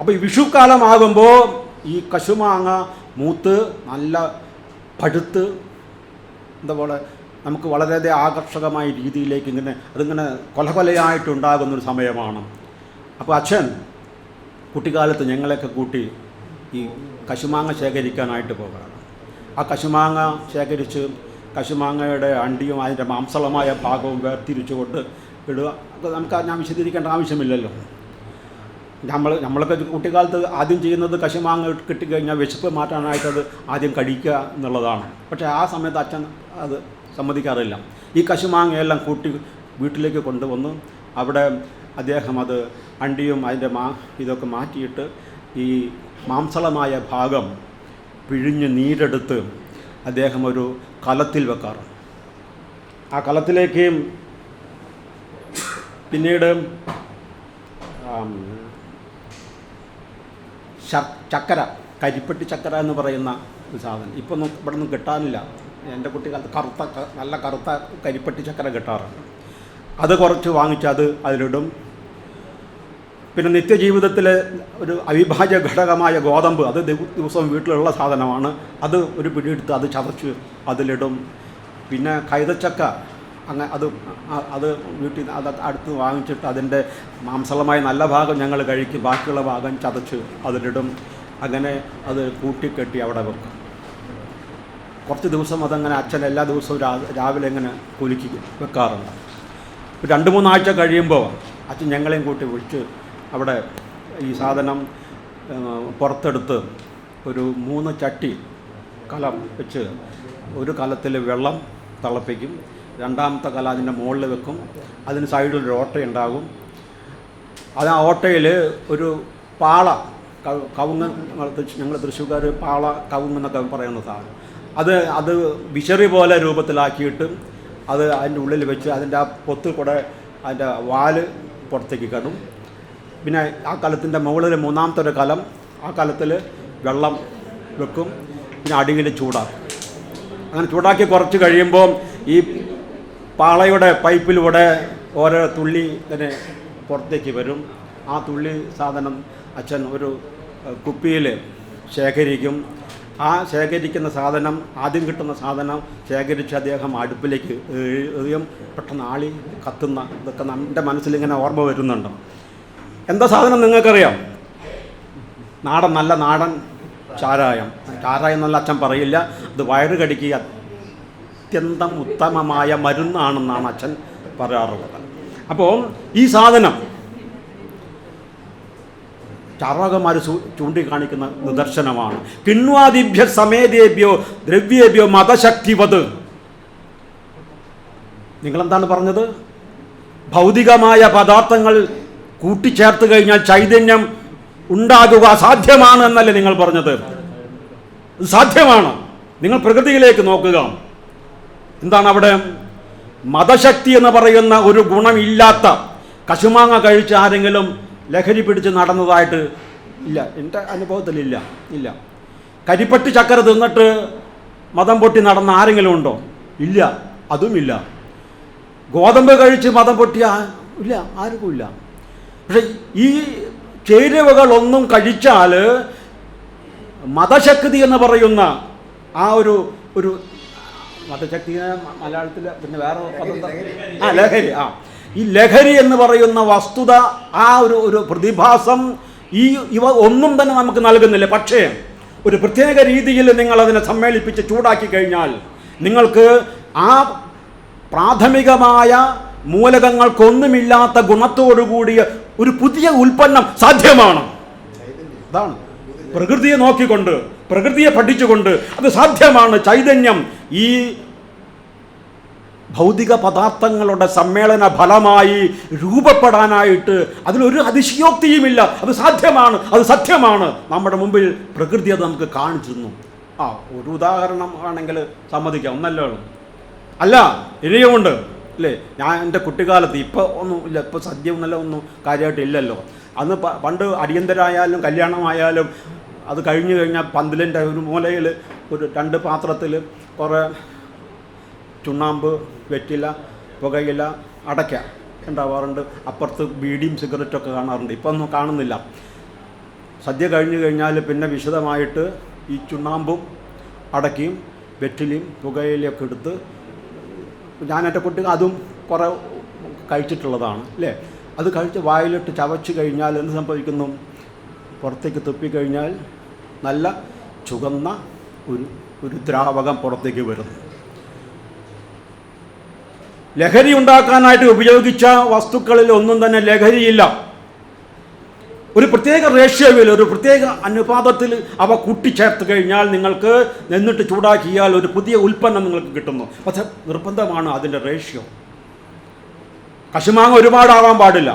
[SPEAKER 1] അപ്പോൾ ഈ വിഷുക്കാലമാകുമ്പോൾ ഈ കശുമാങ്ങ മൂത്ത് നല്ല പഴുത്ത് എന്താ പോലെ നമുക്ക് വളരെയധികം ആകർഷകമായ രീതിയിലേക്ക് അതിങ്ങനെ കൊലകൊലയായിട്ടുണ്ടാകുന്നൊരു സമയമാണ്. അപ്പോൾ അച്ഛൻ കുട്ടിക്കാലത്ത് ഞങ്ങളെയൊക്കെ കൂട്ടി ഈ കശുമാങ്ങ ശേഖരിക്കാനായിട്ട് പോകാറ്. ആ കശുമാങ്ങ ശേഖരിച്ച് കശുമാങ്ങയുടെ അണ്ടിയും അതിൻ്റെ മാംസളമായ ഭാഗവും വേർതിരിച്ചുകൊണ്ട് ഇടുക. ഞാൻ വിശദീകരിക്കേണ്ട ആവശ്യമില്ലല്ലോ. നമ്മളൊക്കെ കുട്ടിക്കാലത്ത് ആദ്യം ചെയ്യുന്നത് കശുമാങ്ങ കിട്ടിക്കഴിഞ്ഞാൽ വിശപ്പ് മാറ്റാനായിട്ടത് ആദ്യം കഴിക്കുക എന്നുള്ളതാണ്. പക്ഷേ ആ സമയത്ത് അച്ഛൻ അത് സമ്മതിക്കാറില്ല. ഈ കശുമാങ്ങയെല്ലാം കൂട്ടി വീട്ടിലേക്ക് കൊണ്ടുവന്ന് അവിടെ അദ്ദേഹം അത് അണ്ടിയും അതിൻ്റെ ഇതൊക്കെ മാറ്റിയിട്ട് ഈ മാംസളമായ ഭാഗം പിഴിഞ്ഞ് നീരെടുത്ത് അദ്ദേഹം ഒരു കലത്തിൽ വെക്കാറ്. ആ കലത്തിലേക്ക് പിന്നീട് ചക്കര, കരിപ്പെട്ടി ചക്കര എന്ന് പറയുന്ന ഒരു സാധനം ഇപ്പോൾ ഇവിടെ ഒന്നും കിട്ടാനില്ല. എൻ്റെ കുട്ടിക്കാലത്ത് നല്ല കറുത്ത കരിപ്പെട്ടി ചക്കര കിട്ടാറുണ്ട്. അത് കുറച്ച് വാങ്ങിച്ച് അതിലിടും. പിന്നെ നിത്യജീവിതത്തിലെ ഒരു അവിഭാജ്യ ഘടകമായ ഗോതമ്പ്, അത് ദിവസവും വീട്ടിലുള്ള സാധനമാണ്. അത് ഒരു പിടിയെടുത്ത് അത് ചതച്ച് അതിലിടും. പിന്നെ കൈതച്ചക്ക അത് വീട്ടിൽ അടുത്ത് വാങ്ങിച്ചിട്ട് അതിൻ്റെ മാംസളമായ നല്ല ഭാഗം ഞങ്ങൾ കഴിക്കും, ബാക്കിയുള്ള ഭാഗം ചതച്ച് അതിലിടും. അങ്ങനെ അത് കൂട്ടിക്കെട്ടി അവിടെ വെക്കും. കുറച്ച് ദിവസം അതങ്ങനെ അച്ഛൻ എല്ലാ ദിവസവും രാവിലെ ഇങ്ങനെ കുലുക്കി വെക്കാറുണ്ട്. 2-3 ആഴ്ച കഴിയുമ്പോൾ അച്ഛൻ ഞങ്ങളെയും കൂട്ടി വിളിച്ച് അവിടെ ഈ സാധനം പുറത്തെടുത്ത് ഒരു 3 ചട്ടി കലം വെച്ച് ഒരു കലത്തിൽ വെള്ളം തിളപ്പിക്കും, രണ്ടാമത്തെ കല അതിൻ്റെ മുകളിൽ വെക്കും, അതിന് സൈഡിലൊരു ഓട്ടയുണ്ടാകും. അത് ആ ഓട്ടയിൽ ഒരു പാള, കവുങ്ങ്, ഞങ്ങൾ തൃശ്ശൂർക്കാർ പാള കവുങ്ങ് എന്നൊക്കെ പറയുന്ന സാധനം, അത് വിശറി പോലെ രൂപത്തിലാക്കിയിട്ട് അത് അതിൻ്റെ ഉള്ളിൽ വെച്ച് അതിൻ്റെ ആ പൊത്ത് കൂടെ അതിൻ്റെ വാല് പുറത്തേക്ക് കടും. പിന്നെ ആ കലത്തിൻ്റെ മുകളിൽ 3ാമത്തെ ഒരു കലം, ആ കലത്തിൽ വെള്ളം വെക്കും. പിന്നെ അടിയിൽ ചൂടാക്കും. അങ്ങനെ ചൂടാക്കി കുറച്ച് കഴിയുമ്പോൾ ഈ പാളയുടെ പൈപ്പിലൂടെ ഓരോ തുള്ളി തന്നെ പുറത്തേക്ക് വരും. ആ തുള്ളി സാധനം അച്ഛൻ ഒരു കുപ്പിയിൽ ശേഖരിക്കും. ആ ശേഖരിക്കുന്ന സാധനം, ആദ്യം കിട്ടുന്ന സാധനം ശേഖരിച്ച് അദ്ദേഹം അടുപ്പിലേക്ക് എറിയും. പെട്ടെന്ന് ആളി കത്തുന്ന ഇതൊക്കെ നമ്മുടെ മനസ്സിലിങ്ങനെ ഓർമ്മ വരുന്നുണ്ട്. എന്താ സാധനം നിങ്ങൾക്കറിയാം? നല്ല നാടൻ ചാരായം. ചാരായം എന്നല്ല അച്ഛൻ പറയില്ല, അത് വയറ് കടിക്കുക അത്യന്തം ഉത്തമമായ മരുന്നാണെന്നാണ് അച്ഛൻ പറയാറുള്ളത്. അപ്പോൾ ഈ സാധനം ചാർവാകന്മാർ ചൂണ്ടിക്കാണിക്കുന്ന നിദർശനമാണ്. കിണ്വാദിഭ്യ സമേതേഭ്യോ ദ്രവ്യേഭ്യോ മതശക്തിവത്. നിങ്ങളെന്താണ് പറഞ്ഞത്? ഭൗതികമായ പദാർത്ഥങ്ങൾ കൂട്ടിച്ചേർത്ത് കഴിഞ്ഞാൽ ചൈതന്യം ഉണ്ടാകുക സാധ്യമാണ് എന്നല്ലേ നിങ്ങൾ പറഞ്ഞത്? സാധ്യമാണ്. നിങ്ങൾ പ്രകൃതിയിലേക്ക് നോക്കുക. എന്താണ് അവിടെ? മതശക്തി എന്ന് പറയുന്ന ഒരു ഗുണമില്ലാത്ത കശുമാങ്ങ കഴിച്ച് ആരെങ്കിലും ലഹരി പിടിച്ച് നടന്നതായിട്ട് ഇല്ല, എൻ്റെ അനുഭവത്തിലില്ല. ഇല്ല. കരിപ്പട്ടി ചക്കര തിന്നിട്ട് മതം പൊട്ടി നടന്ന ആരെങ്കിലും ഉണ്ടോ? ഇല്ല, അതുമില്ല. ഗോതമ്പ് കഴിച്ച് മതം പൊട്ടിയ ഇല്ല, ആർക്കുമില്ല. പക്ഷെ ഈ ചേരുവകളൊന്നും കഴിച്ചാൽ മതശക്തി എന്ന് പറയുന്ന ആ ഒരു മതശക്തി മലയാളത്തിൽ പിന്നെ വേറെ ലഹരി. ഈ ലഹരി എന്ന് പറയുന്ന വസ്തുത, ആ ഒരു പ്രതിഭാസം ഇവ ഒന്നും തന്നെ നമുക്ക് നൽകുന്നില്ല. പക്ഷേ ഒരു പ്രത്യേക രീതിയിൽ നിങ്ങളതിനെ സമ്മേളിപ്പിച്ച് ചൂടാക്കി കഴിഞ്ഞാൽ നിങ്ങൾക്ക് ആ പ്രാഥമികമായ മൂലകങ്ങൾക്കൊന്നുമില്ലാത്ത ഗുണത്തോടുകൂടിയ ഒരു പുതിയ ഉൽപ്പന്നം സാധ്യമാണ്. അതാണ് പ്രകൃതിയെ നോക്കിക്കൊണ്ട്, പ്രകൃതിയെ പഠിച്ചുകൊണ്ട് അത് സാധ്യമാണ്. ചൈതന്യം ഈ ഭൗതിക പദാർത്ഥങ്ങളുടെ സമ്മേളന ഫലമായി രൂപപ്പെടാനായിട്ട് അതിലൊരു അതിശയോക്തിയുമില്ല. അത് സാധ്യമാണ്, അത് സത്യമാണ്. നമ്മുടെ മുമ്പിൽ പ്രകൃതി അത് നമുക്ക് കാണിച്ചിരുന്നു. ഒരു ഉദാഹരണം ആണെങ്കിൽ സമ്മതിക്കാം, ഒന്നല്ലോ അല്ല ഇനിയുമുണ്ട് അല്ലേ? ഞാൻ എൻ്റെ കുട്ടിക്കാലത്ത്, ഇപ്പോൾ ഒന്നും ഇല്ല, ഇപ്പോൾ സദ്യ ഒന്നല്ല ഒന്നും കാര്യമായിട്ട് ഇല്ലല്ലോ. അന്ന് പണ്ട് അടിയന്തരായാലും കല്യാണമായാലും അത് കഴിഞ്ഞു കഴിഞ്ഞാൽ പന്തലിൻ്റെ ഒരു മൂലയിൽ ഒരു 2 പാത്രത്തിൽ കുറേ ചുണ്ണാമ്പ്, വെറ്റില, പുകയില, അടയ്ക്ക ഉണ്ടാവാറുണ്ട്. അപ്പുറത്ത് ബീഡിയും സിഗരറ്റൊക്കെ കാണാറുണ്ട്. ഇപ്പം ഒന്നും കാണുന്നില്ല. സദ്യ കഴിഞ്ഞു കഴിഞ്ഞാൽ പിന്നെ വിശദമായിട്ട് ഈ ചുണ്ണാമ്പും അടയ്ക്കയും വെറ്റിലയും പുകയിലയൊക്കെ എടുത്ത് ഞാൻ എൻ്റെ കുട്ടികൾ അതും കുറേ കഴിച്ചിട്ടുള്ളതാണ് അല്ലേ. അത് കഴിച്ച് വായിലിട്ട് ചവച്ച് കഴിഞ്ഞാൽ എന്ത് സംഭവിക്കുന്നു? പുറത്തേക്ക് തുപ്പിക്കഴിഞ്ഞാൽ നല്ല ചുവന്ന ഒരു ദ്രാവകം പുറത്തേക്ക് വരുന്നു. ലഹരി ഉണ്ടാക്കാനായിട്ട് ഉപയോഗിച്ച വസ്തുക്കളിൽ ഒന്നും തന്നെ ലഹരിയില്ല. ഒരു പ്രത്യേക റേഷ്യോയിൽ, ഒരു പ്രത്യേക അനുപാതത്തിൽ അവ കൂട്ടിച്ചേർത്ത് കഴിഞ്ഞാൽ നിങ്ങൾക്ക് നിന്നിട്ട് ചൂടാക്കിയാൽ ഒരു പുതിയ ഉൽപ്പന്നം നിങ്ങൾക്ക് കിട്ടുന്നു. പക്ഷെ നിർബന്ധമാണ് അതിൻ്റെ റേഷ്യോ. കശുമാങ്ങ ഒരുപാടാകാൻ പാടില്ല,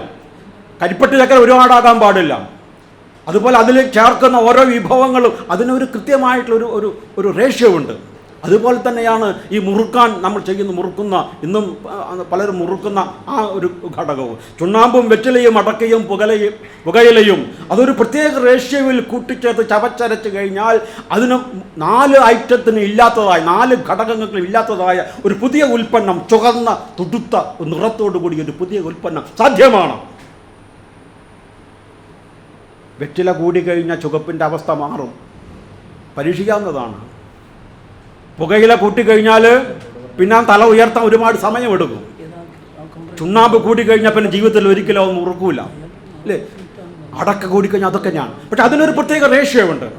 [SPEAKER 1] കരിപ്പട്ടി ചക്കര ഒരുപാടാകാൻ പാടില്ല. അതുപോലെ അതിൽ ചേർക്കുന്ന ഓരോ വിഭവങ്ങളും അതിനൊരു കൃത്യമായിട്ടുള്ള ഒരു റേഷ്യോ ഉണ്ട്. അതുപോലെ തന്നെയാണ് ഈ മുറുക്കാൻ നമ്മൾ മുറുക്കുന്ന ഇന്നും പലരും മുറുക്കുന്ന ആ ഒരു ഘടകവും. ചുണ്ണാമ്പും വെറ്റിലയും അടക്കയും പുകയിലയും അതൊരു പ്രത്യേക റേഷ്യോയിൽ കൂട്ടിച്ചേർത്ത് ചവച്ചരച്ച് കഴിഞ്ഞാൽ അതിന് 4 ഐറ്റത്തിന് ഇല്ലാത്തതായ, 4 ഘടകങ്ങൾക്ക് ഇല്ലാത്തതായ ഒരു പുതിയ ഉൽപ്പന്നം, ചുവന്ന തുടുത്ത നിറത്തോടു കൂടി ഒരു പുതിയ ഉൽപ്പന്നം സാധ്യമാണ്. വെറ്റില കൂടിക്കഴിഞ്ഞാൽ ചുവപ്പിൻ്റെ അവസ്ഥ മാറും, പരീക്ഷിക്കാവുന്നതാണ്. പുകയില കൂട്ടിക്കഴിഞ്ഞാൽ പിന്നെ തല ഉയർത്താൻ ഒരുപാട് സമയമെടുക്കും. ചുണ്ണാമ്പ് കൂടിക്കഴിഞ്ഞാൽ പിന്നെ ജീവിതത്തിൽ ഒരിക്കലും അത് മുറുക്കൂല അല്ലേ. അടക്ക കൂടിക്കഴിഞ്ഞാൽ അതൊക്കെ ഞാൻ. പക്ഷെ അതിനൊരു പ്രത്യേക റേഷ്യോ ഉണ്ട്.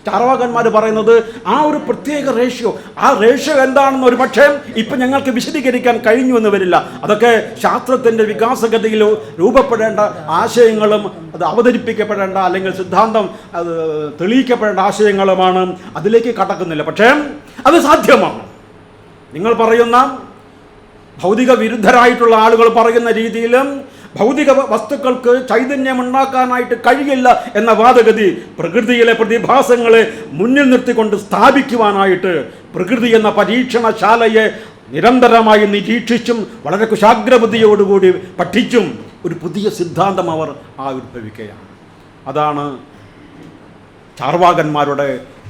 [SPEAKER 1] ചാർവാകന്മാർ പറയുന്നത് ആ ഒരു പ്രത്യേക റേഷ്യോ, ആ റേഷ്യോ എന്താണെന്ന് ഒരു പക്ഷേ ഇപ്പം ഞങ്ങൾക്ക് വിശദീകരിക്കാൻ കഴിഞ്ഞു എന്ന് വരില്ല. അതൊക്കെ ശാസ്ത്രത്തിൻ്റെ വികാസഗതിയിൽ രൂപപ്പെടേണ്ട ആശയങ്ങളും അത് അവതരിപ്പിക്കപ്പെടേണ്ട അല്ലെങ്കിൽ സിദ്ധാന്തം അത് തെളിയിക്കപ്പെടേണ്ട ആശയങ്ങളുമാണ്. അതിലേക്ക് കടക്കുന്നില്ല. പക്ഷേ അത് സാധ്യമാണ്. നിങ്ങൾ പറയുന്ന ഭൗതിക വിരുദ്ധരായിട്ടുള്ള ആളുകൾ പറയുന്ന രീതിയിലും ഭൗതിക വസ്തുക്കൾക്ക് ചൈതന്യമുണ്ടാക്കാനായിട്ട് കഴിയില്ല എന്ന വാദഗതി പ്രകൃതിയിലെ പ്രതിഭാസങ്ങളെ മുന്നിൽ നിർത്തിക്കൊണ്ട് സ്ഥാപിക്കുവാനായിട്ട് പ്രകൃതി എന്ന പരീക്ഷണശാലയെ നിരന്തരമായി നിരീക്ഷിച്ചും വളരെ കുശാഗ്രബുദ്ധിയോടുകൂടി പഠിച്ചും ഒരു പുതിയ സിദ്ധാന്തം അവർ ആവിർഭവിക്കുകയാണ്. അതാണ് ചാർവാകന്മാരുടെ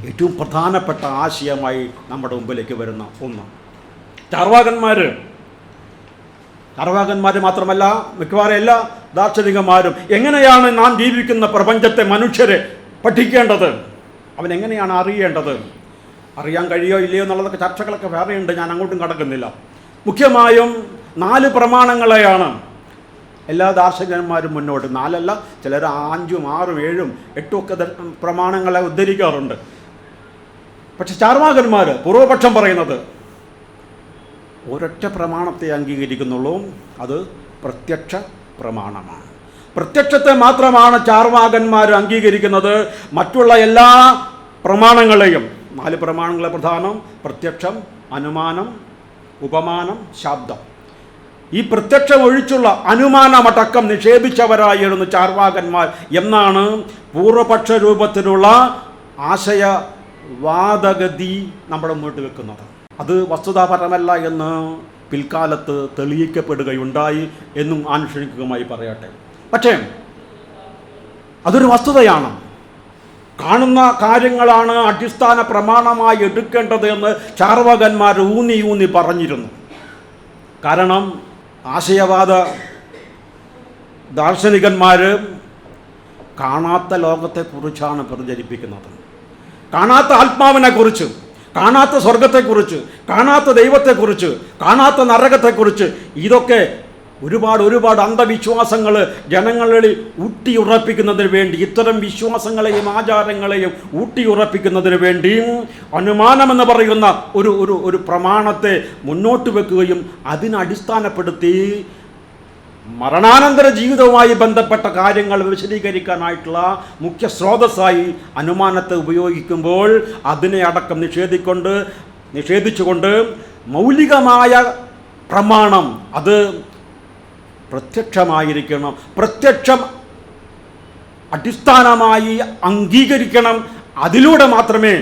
[SPEAKER 1] ഏറ്റവും പ്രധാനപ്പെട്ട ആശയമായി നമ്മുടെ മുമ്പിലേക്ക് വരുന്ന ഒന്ന്. ചാർവാകന്മാർ മാത്രമല്ല, മിക്കവാറും എല്ലാ ദാർശനികന്മാരും എങ്ങനെയാണ് നാം ജീവിക്കുന്ന പ്രപഞ്ചത്തെ മനുഷ്യരെ പഠിക്കേണ്ടത്, അവനെങ്ങനെയാണ് അറിയേണ്ടത്, അറിയാൻ കഴിയോ ഇല്ലയോ എന്നുള്ളതൊക്കെ ചർച്ചകളൊക്കെ വേറെയുണ്ട്, ഞാൻ അങ്ങോട്ടും കടക്കുന്നില്ല. മുഖ്യമായും 4 പ്രമാണങ്ങളെയാണ് എല്ലാ ദാർശനികന്മാരും മുന്നോട്ട്, 4 അല്ല, ചിലർ 5, 6, 7, 8 ഒക്കെ പ്രമാണങ്ങളെ ഉദ്ധരിക്കാറുണ്ട്. പക്ഷെ ചാർവാകന്മാർ പൂർവപക്ഷം പറയുന്നത് ഒരൊറ്റ പ്രമാണത്തെ അംഗീകരിക്കുന്നുള്ളൂ, അത് പ്രത്യക്ഷ പ്രമാണമാണ്. പ്രത്യക്ഷത്തെ മാത്രമാണ് ചാർവാകന്മാർ അംഗീകരിക്കുന്നത്. മറ്റുള്ള എല്ലാ പ്രമാണങ്ങളെയും, 4 പ്രമാണങ്ങളെ പ്രധാനം പ്രത്യക്ഷം, അനുമാനം, ഉപമാനം, ശബ്ദം. ഈ പ്രത്യക്ഷം ഒഴിച്ചുള്ള അനുമാനമടക്കം നിഷേധിച്ചവരായിരുന്നു ചാർവാകന്മാർ എന്നാണ് പൂർവപക്ഷ രൂപത്തിലുള്ള ആശയവാദഗതി നമ്മുടെ മുന്നോട്ട് വെക്കുന്നത്. അത് വസ്തുതാപരമല്ല എന്ന് പിൽക്കാലത്ത് തെളിയിക്കപ്പെടുകയുണ്ടായി എന്നും ആനുഷംഗികമായി പറയട്ടെ. പക്ഷേ അതൊരു വസ്തുതയാണ്. കാണുന്ന കാര്യങ്ങളാണ് അടിസ്ഥാന പ്രമാണമായി എടുക്കേണ്ടത് എന്ന് ചാർവാകന്മാർ ഊന്നി പറഞ്ഞിരുന്നു. കാരണം ആശയവാദ ദാർശനികന്മാർ കാണാത്ത ലോകത്തെക്കുറിച്ചാണ് പ്രചരിപ്പിക്കുന്നത്. കാണാത്ത ആത്മാവിനെക്കുറിച്ച്, കാണാത്ത സ്വർഗത്തെക്കുറിച്ച്, കാണാത്ത ദൈവത്തെക്കുറിച്ച്, കാണാത്ത നരകത്തെക്കുറിച്ച്, ഇതൊക്കെ ഒരുപാട് അന്ധവിശ്വാസങ്ങൾ ജനങ്ങളിൽ ഊട്ടിയുറപ്പിക്കുന്നതിന് വേണ്ടി, ഇത്തരം വിശ്വാസങ്ങളെയും ആചാരങ്ങളെയും ഊട്ടിയുറപ്പിക്കുന്നതിന് വേണ്ടി അനുമാനമെന്ന് പറയുന്ന ഒരു പ്രമാണത്തെ മുന്നോട്ട് വെക്കുകയും അതിനടിസ്ഥാനപ്പെടുത്തി മരണാനന്തര ജീവിതവുമായി ബന്ധപ്പെട്ട കാര്യങ്ങൾ വിശദീകരിക്കാനായിട്ടുള്ള മുഖ്യ സ്രോതസ്സായി അനുമാനത്തെ ഉപയോഗിക്കുമ്പോൾ അതിനെ അടക്കം നിഷേധിച്ചുകൊണ്ട് മൗലികമായ പ്രമാണം അത് പ്രത്യക്ഷമായിരിക്കണം, പ്രത്യക്ഷം അടിസ്ഥാനമായി അംഗീകരിക്കണം. അതിലൂടെ മാത്രമേ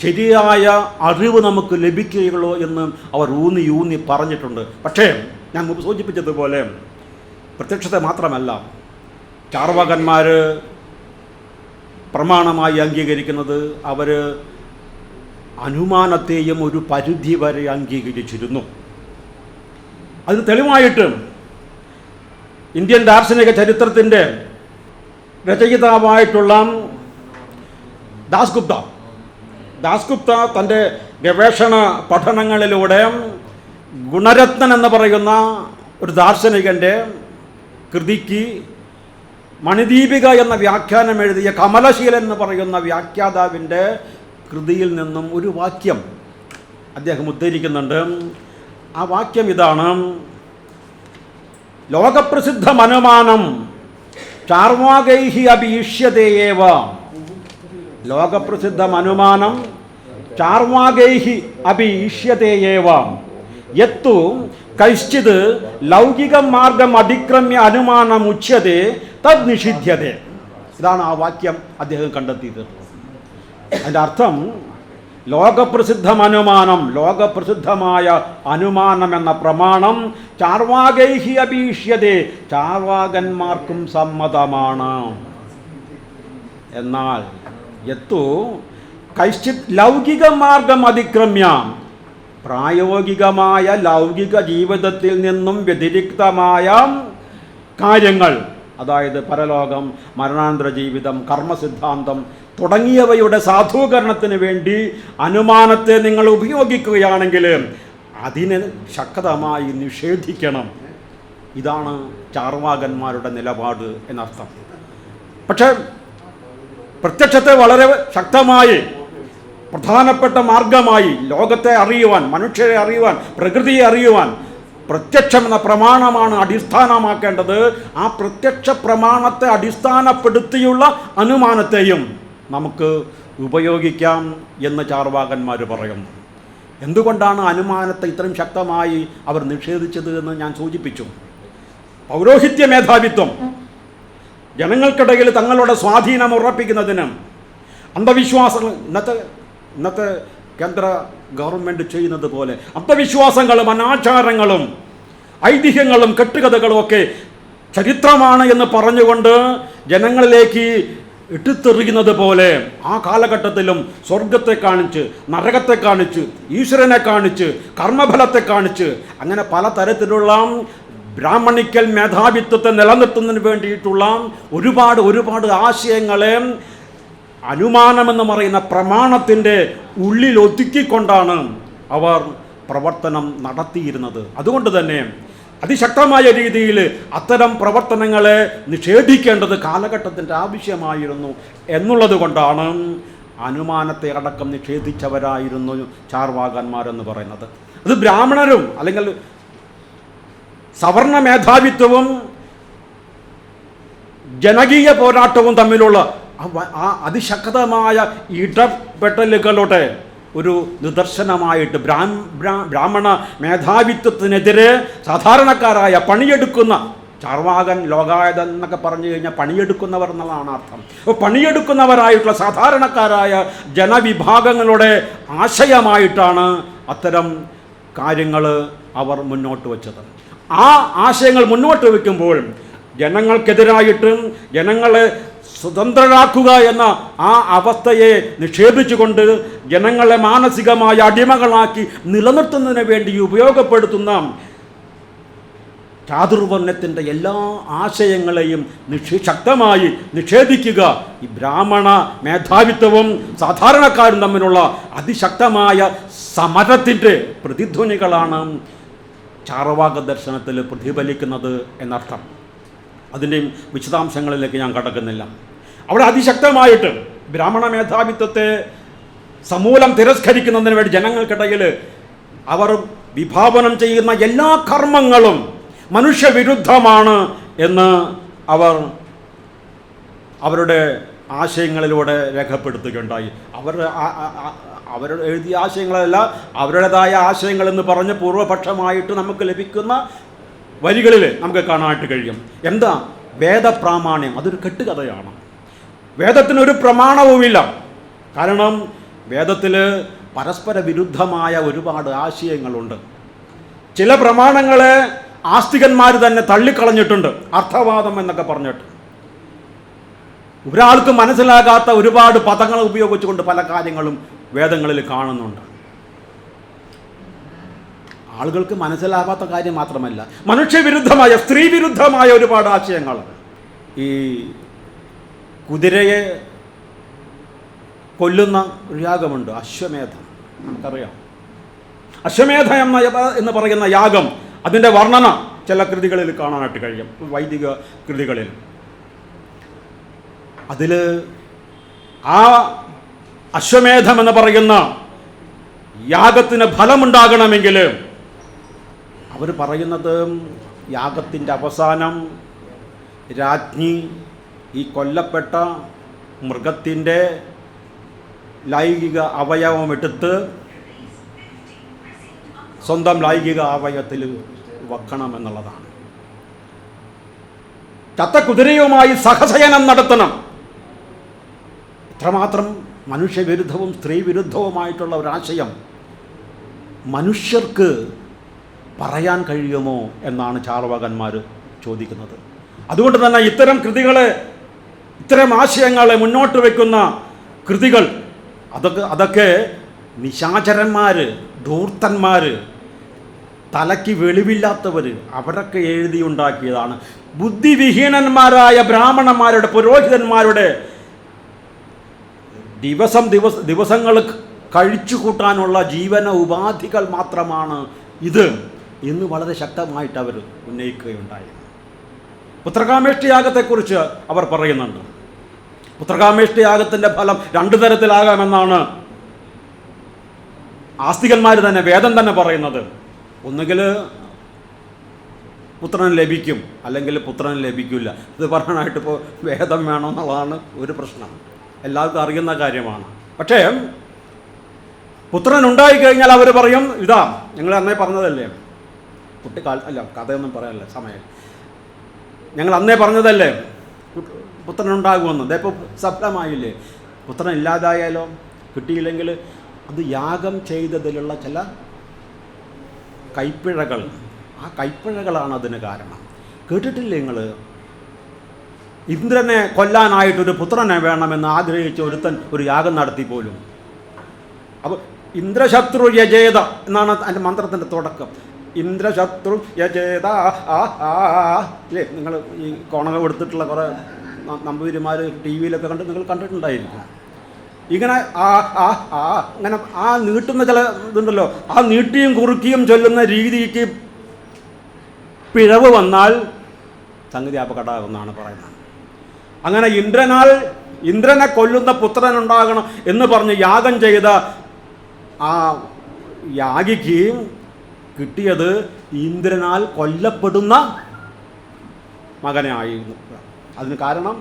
[SPEAKER 1] ശരിയായ അറിവ് നമുക്ക് ലഭിക്കുകയുള്ളൂ എന്ന് അവർ ഊന്നി പറഞ്ഞിട്ടുണ്ട്. പക്ഷേ ഞാൻ മുമ്പ് സൂചിപ്പിച്ചതുപോലെ പ്രത്യക്ഷത്തെ മാത്രമല്ല ചാർവാകന്മാർ പ്രമാണമായി അംഗീകരിക്കുന്നത്, അവർ അനുമാനത്തെയും ഒരു പരിധി വരെ അംഗീകരിച്ചിരുന്നു. അതിന് തെളിവായിട്ട് ഇന്ത്യൻ ദാർശനിക ചരിത്രത്തിൻ്റെ രചയിതാവായിട്ടുള്ള ദാസ്ഗുപ്ത തൻ്റെ ഗവേഷണ പഠനങ്ങളിലൂടെ ഗുണരത്നൻ എന്ന് പറയുന്ന ഒരു ദാർശനികൻ്റെ കൃതിക്ക് മണിദീപിക എന്ന വ്യാഖ്യാനം എഴുതിയ കമലശീലൻ എന്ന് പറയുന്ന വ്യാഖ്യാതാവിൻ്റെ കൃതിയിൽ നിന്നും ഒരു വാക്യം അദ്ദേഹം ഉദ്ധരിക്കുന്നുണ്ട്. ആ വാക്യം ഇതാണ്: ലോകപ്രസിദ്ധമനുമാനം ചാർവാകൈഹി അഭീഷ്യതയേവ. ലോകപ്രസിദ്ധമനുമാനം ചാർവാകൈഹി അഭീഷ്യതയേവ യത്തു കൈശ്ചിത് ലൗകിക മാർഗം അതിക്രമ്യ അനുമാനം ഉച്യതേ തദ് നിഷിധ്യതേ. ഇതാണ് ആ വാക്യം അദ്ദേഹം കണ്ടെത്തിയത്. അതിൻ്റെ അർത്ഥം ലോകപ്രസിദ്ധമനുമാനം, ലോകപ്രസിദ്ധമായ അനുമാനം എന്ന പ്രമാണം ചാർവാകൈഹി അഭീഷ്യതേ, ചാർവാകന്മാർക്കും സമ്മതമാണ്. എന്നാൽ യത്തു കൈശ്ചിത് ലൗകിക മാർഗം അതിക്രമ്യ, പ്രായോഗികമായ ലൗകിക ജീവിതത്തിൽ നിന്നും വ്യതിരിക്തമായ കാര്യങ്ങൾ, അതായത് പരലോകം, മരണാന്തര ജീവിതം, കർമ്മസിദ്ധാന്തം തുടങ്ങിയവയുടെ സാധൂകരണത്തിന് വേണ്ടി അനുമാനത്തെ നിങ്ങൾ ഉപയോഗിക്കുകയാണെങ്കിൽ അതിനെ ശക്തമായി നിഷേധിക്കണം. ഇതാണ് ചാർവാകന്മാരുടെ നിലപാട് എന്നർത്ഥം. പക്ഷേ പ്രത്യക്ഷത്തെ വളരെ ശക്തമായി പ്രധാനപ്പെട്ട മാർഗമായി ലോകത്തെ അറിയുവാൻ, മനുഷ്യരെ അറിയുവാൻ, പ്രകൃതിയെ അറിയുവാൻ പ്രത്യക്ഷം എന്ന പ്രമാണമാണ് അടിസ്ഥാനമാക്കേണ്ടത്. ആ പ്രത്യക്ഷ പ്രമാണത്തെ അടിസ്ഥാനപ്പെടുത്തിയുള്ള അനുമാനത്തെയും നമുക്ക് ഉപയോഗിക്കാം എന്ന് ചാർവാകന്മാർ പറയുന്നു. എന്തുകൊണ്ടാണ് അനുമാനത്തെ ഇത്രയും ശക്തമായി അവർ നിഷേധിച്ചത് എന്ന് ഞാൻ സൂചിപ്പിച്ചു. പൗരോഹിത്യ മേധാവിത്വം, ജനങ്ങൾക്കിടയിൽ തങ്ങളുടെ സ്വാധീനം ഉറപ്പിക്കുന്നതിനും അന്ധവിശ്വാസങ്ങൾ ഇന്നത്തെ കേന്ദ്ര ഗവൺമെൻറ് ചെയ്യുന്നത് പോലെ അന്ധവിശ്വാസങ്ങളും അനാചാരങ്ങളും ഐതിഹ്യങ്ങളും കെട്ടുകഥകളും ഒക്കെ ചരിത്രമാണ് എന്ന് പറഞ്ഞുകൊണ്ട് ജനങ്ങളിലേക്ക് ഇട്ടിത്തെറിയുന്നത് പോലെ ആ കാലഘട്ടത്തിലും സ്വർഗത്തെ കാണിച്ച്, നരകത്തെ കാണിച്ച്, ഈശ്വരനെ കാണിച്ച്, കർമ്മഫലത്തെ കാണിച്ച്, അങ്ങനെ പലതരത്തിലുള്ള ബ്രാഹ്മണിക്കൽ മേധാവിത്വത്തെ നിലനിർത്തുന്നതിന് വേണ്ടിയിട്ടുള്ള ഒരുപാട് ആശയങ്ങളെ അനുമാനമെന്ന് പറയുന്ന പ്രമാണത്തിൻ്റെ ഉള്ളിൽ ഒതുക്കിക്കൊണ്ടാണ് അവർ പ്രവർത്തനം നടത്തിയിരുന്നത്. അതുകൊണ്ട് തന്നെ അതിശക്തമായ രീതിയിൽ അത്തരം പ്രവർത്തനങ്ങളെ നിഷേധിക്കേണ്ടത് കാലഘട്ടത്തിൻ്റെ ആവശ്യമായിരുന്നു എന്നുള്ളത് കൊണ്ടാണ് അനുമാനത്തെ അടക്കം നിഷേധിച്ചവരായിരുന്നു ചാർവാകന്മാരെന്ന് പറയുന്നത്. അത് ബ്രാഹ്മണരും അല്ലെങ്കിൽ സവർണ മേധാവിത്വവും ജനകീയ പോരാട്ടവും തമ്മിലുള്ള ആ അതിശക്തമായ ഇടപെടലുകളുടെ ഒരു നിദർശനമായിട്ട് ബ്രാഹ്മണ മേധാവിത്വത്തിനെതിരെ സാധാരണക്കാരായ പണിയെടുക്കുന്ന ചാർവാകൻ, ലോകായതൻ എന്നൊക്കെ പറഞ്ഞു കഴിഞ്ഞാൽ പണിയെടുക്കുന്നവർ എന്നുള്ളതാണ് അർത്ഥം. അപ്പോൾ പണിയെടുക്കുന്നവരായിട്ടുള്ള സാധാരണക്കാരായ ജനവിഭാഗങ്ങളുടെ ആശയമായിട്ടാണ് അത്തരം കാര്യങ്ങൾ അവർ മുന്നോട്ട് വച്ചത്. ആ ആശയങ്ങൾ മുന്നോട്ട് വയ്ക്കുമ്പോൾ ജനങ്ങൾക്കെതിരായിട്ടും ജനങ്ങളെ സ്വതന്ത്രരാക്കുക എന്ന ആ അവസ്ഥയെ നിഷേധിച്ചുകൊണ്ട് ജനങ്ങളെ മാനസികമായ അടിമകളാക്കി നിലനിർത്തുന്നതിന് വേണ്ടി ഉപയോഗപ്പെടുത്തുന്ന ചാതുർവർണ്ണത്തിൻ്റെ എല്ലാ ആശയങ്ങളെയും ശക്തമായി നിഷേധിക്കുക ഈ ബ്രാഹ്മണ മേധാവിത്വവും സാധാരണക്കാരും തമ്മിലുള്ള അതിശക്തമായ സമരത്തിൻ്റെ പ്രതിധ്വനികളാണ് ചാർവാക ദർശനത്തിൽ പ്രതിഫലിക്കുന്നത് എന്നർത്ഥം. അതിൻ്റെയും വിശദാംശങ്ങളിലേക്ക് ഞാൻ കടക്കുന്നില്ല. അവിടെ അതിശക്തമായിട്ട് ബ്രാഹ്മണ മേധാവിത്വത്തെ സമൂലം തിരസ്കരിക്കുന്നതിന് വേണ്ടി ജനങ്ങൾക്കിടയിൽ അവർ വിഭാവനം ചെയ്യുന്ന എല്ലാ കർമ്മങ്ങളും മനുഷ്യവിരുദ്ധമാണ് എന്ന് അവർ അവരുടെ ആശയങ്ങളിലൂടെ രേഖപ്പെടുത്തുകയുണ്ടായി. അവരുടെ എഴുതിയ ആശയങ്ങളല്ല, അവരുടേതായ ആശയങ്ങളെന്ന് പറഞ്ഞ് പൂർവപക്ഷമായിട്ട് നമുക്ക് ലഭിക്കുന്ന വരികളിൽ നമുക്ക് കാണാനായിട്ട് കഴിയും. എന്താ വേദപ്രാമാണ്യം? അതൊരു കെട്ടുകഥയാണ്. വേദത്തിനൊരു പ്രമാണവുമില്ല. കാരണം വേദത്തിൽ പരസ്പര വിരുദ്ധമായ ഒരുപാട് ആശയങ്ങളുണ്ട്. ചില പ്രമാണങ്ങളെ ആസ്തികന്മാർ തന്നെ തള്ളിക്കളഞ്ഞിട്ടുണ്ട്, അർത്ഥവാദം എന്നൊക്കെ പറഞ്ഞിട്ട്. ഒരാൾക്ക് മനസ്സിലാകാത്ത ഒരുപാട് പദങ്ങൾ ഉപയോഗിച്ചുകൊണ്ട് പല കാര്യങ്ങളും വേദങ്ങളിൽ കാണുന്നുണ്ട്. ആളുകൾക്ക് മനസ്സിലാകാത്ത കാര്യം മാത്രമല്ല, മനുഷ്യവിരുദ്ധമായ, സ്ത്രീ വിരുദ്ധമായ ഒരുപാട് ആശയങ്ങൾ. ഈ കുതിരയെ കൊല്ലുന്ന ഒരു യാഗമുണ്ട്, അശ്വമേധം, നമുക്കറിയാം. അശ്വമേധ എന്ന് പറയുന്ന യാഗം, അതിൻ്റെ വർണ്ണന ചില കൃതികളിൽ കാണാനായിട്ട് കഴിയും, വൈദിക കൃതികളിൽ. അതിൽ ആ അശ്വമേധം എന്ന് പറയുന്ന യാഗത്തിന് ഫലമുണ്ടാകണമെങ്കിൽ അവർ പറയുന്നത് യാഗത്തിൻ്റെ അവസാനം രാജ്ഞി ഈ കൊല്ലപ്പെട്ട മൃഗത്തിൻ്റെ ലൈംഗിക അവയവം എടുത്ത് സ്വന്തം ലൈംഗിക അവയവത്തിൽ വെക്കണമെന്നുള്ളതാണ്. ചത്ത കുതിരയുമായി സഹശയനം നടത്തണം. ഇത്രമാത്രം മനുഷ്യവിരുദ്ധവും സ്ത്രീ വിരുദ്ധവുമായിട്ടുള്ള ഒരാശയം മനുഷ്യർക്ക് പറയാൻ കഴിയുമോ എന്നാണ് ചാർവാകന്മാർ ചോദിക്കുന്നത്. അതുകൊണ്ട് തന്നെ ഇത്തരം കൃതികളെ, ഇത്തരം ആശയങ്ങളെ മുന്നോട്ട് വയ്ക്കുന്ന കൃതികൾ അതൊക്കെ നിശാചരന്മാർ, ധൂർത്തന്മാർ, തലയ്ക്ക് വെളിവില്ലാത്തവർ അവരൊക്കെ എഴുതിയുണ്ടാക്കിയതാണ്. ബുദ്ധിവിഹീനന്മാരായ ബ്രാഹ്മണന്മാരുടെ, പുരോഹിതന്മാരുടെ ദിവസങ്ങൾ കഴിച്ചു കൂട്ടാനുള്ള ജീവന ഉപാധികൾ മാത്രമാണ് ഇത് എന്ന് വളരെ ശക്തമായിട്ട് അവർ ഉന്നയിക്കുകയുണ്ടായി. പുത്രകാമേഷ്ടി യാഗത്തെക്കുറിച്ച് അവർ പറയുന്നുണ്ട്. പുത്രകാമേഷ്ടി യാഗത്തിൻ്റെ ഫലം 2 തരത്തിലാകാമെന്നാണ് ആസ്തികന്മാർ തന്നെ, വേദം തന്നെ പറയുന്നത്. ഒന്നുകിൽ പുത്രൻ ലഭിക്കും, അല്ലെങ്കിൽ പുത്രൻ ലഭിക്കില്ല. ഇത് പറയാനായിട്ട് ഇപ്പോൾ വേദം വേണമെന്നുള്ളതാണ് ഒരു പ്രശ്നം, എല്ലാവർക്കും അറിയുന്ന കാര്യമാണ്. പക്ഷേ പുത്രൻ ഉണ്ടായിക്കഴിഞ്ഞാൽ അവർ പറയും, ഇതാ ഞങ്ങൾ അന്നേ പറഞ്ഞതല്ലേ, അല്ല കഥയൊന്നും പറയാനല്ല സമയം, ഞങ്ങൾ അന്നേ പറഞ്ഞതല്ലേ പുത്രൻ ഉണ്ടാകുമെന്ന്. ഇതിപ്പോൾ സഫലമായില്ലേ? പുത്രൻ ഇല്ലാതായാലോ, കിട്ടിയില്ലെങ്കിൽ അത് യാഗം ചെയ്തതിലുള്ള ചില കൈപ്പിഴകൾ, ആ കൈപ്പിഴകളാണ് അതിന് കാരണം. കേട്ടിട്ടില്ലേ നിങ്ങൾ? ഇന്ദ്രനെ കൊല്ലാനായിട്ടൊരു പുത്രനെ വേണമെന്ന് ആഗ്രഹിച്ച ഒരുത്തൻ ഒരു യാഗം നടത്തി പോലും. അപ്പോൾ ഇന്ദ്രശത്രു യജേത എന്നാണ് അതിൻ്റെ മന്ത്രത്തിൻ്റെ തുടക്കം. ഇന്ദ്രശത്രു യജേത അല്ലേ? നിങ്ങൾ ഈ കോണക കൊടുത്തിട്ടുള്ള കുറേ നമ്പൂതിരിമാർ ടി വിയിലൊക്കെ നിങ്ങൾ കണ്ടിട്ടുണ്ടായിരിക്കും. ഇങ്ങനെ അങ്ങനെ ആ നീട്ടുന്ന ചില ഇതുണ്ടല്ലോ, ആ നീട്ടിയും കുറുക്കിയും ചൊല്ലുന്ന രീതിക്ക് പിഴവ് വന്നാൽ സംഗതി അപകടമാകുമെന്നാണ് പറയുന്നത്. അങ്ങനെ ഇന്ദ്രനെ കൊല്ലുന്ന പുത്രനുണ്ടാകണം എന്ന് പറഞ്ഞ് യാഗം ചെയ്ത ആ യാഗിക്ക് കിട്ടിയത് ഇന്ദ്രനാൽ കൊല്ലപ്പെടുന്ന മകനെ ആയിരുന്നു. അതിന് കാരണം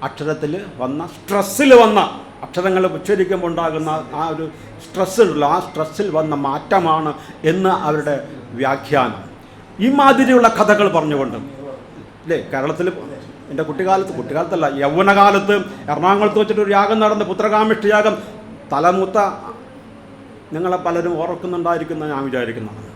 [SPEAKER 1] അക്ഷരത്തിൽ വന്ന, സ്ട്രെസ്സിൽ വന്ന, അക്ഷരങ്ങൾ ഉച്ചരിക്കുമ്പോൾ ഉണ്ടാകുന്ന ആ ഒരു സ്ട്രെസ്സുള്ള, ആ സ്ട്രെസ്സിൽ വന്ന മാറ്റമാണ് എന്ന് അവരുടെ വ്യാഖ്യാനം. ഈ മാതിരിയുള്ള കഥകൾ പറഞ്ഞുകൊണ്ട് അല്ലേ, കേരളത്തിൽ എൻ്റെ കുട്ടിക്കാലത്തല്ല, യൗവനകാലത്ത് എറണാകുളത്ത് വെച്ചിട്ടൊരു യാഗം നടന്ന പുത്രകാമേഷ്ടി യാഗം, തലമൂത്ത നിങ്ങളെ പലരും ഓർക്കുന്നുണ്ടായിരിക്കുന്ന ഞാൻ വിചാരിക്കുന്നതാണ്.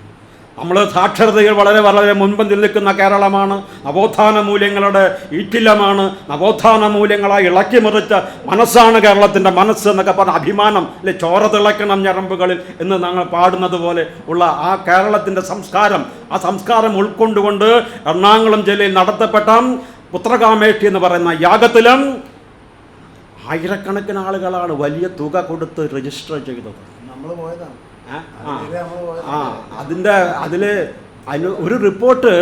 [SPEAKER 1] നമ്മൾ സാക്ഷരതയിൽ വളരെ വളരെ മുൻപന്തിൽ നിൽക്കുന്ന കേരളമാണ്. നവോത്ഥാന മൂല്യങ്ങളുടെ ഈറ്റില്ലമാണ്. നവോത്ഥാന മൂല്യങ്ങളായി ഇളക്കി മറിച്ച മനസ്സാണ് കേരളത്തിൻ്റെ മനസ്സ് എന്നൊക്കെ പറഞ്ഞ അഭിമാനം അല്ലെ, ചോര തിളക്കണം ഞരമ്പുകളിൽ എന്ന് ഞങ്ങൾ പാടുന്നത് പോലെ ഉള്ള ആ കേരളത്തിൻ്റെ സംസ്കാരം, ആ സംസ്കാരം ഉൾക്കൊണ്ടുകൊണ്ട് എറണാകുളം ജില്ലയിൽ നടത്തപ്പെട്ട പുത്രകാമേഷ്ടി എന്ന് പറയുന്ന യാഗത്തിലും ആയിരക്കണക്കിന് ആളുകളാണ് വലിയ തുക കൊടുത്ത് രജിസ്റ്റർ ചെയ്തത്. അതിന് ഒരു റിപ്പോർട്ട്,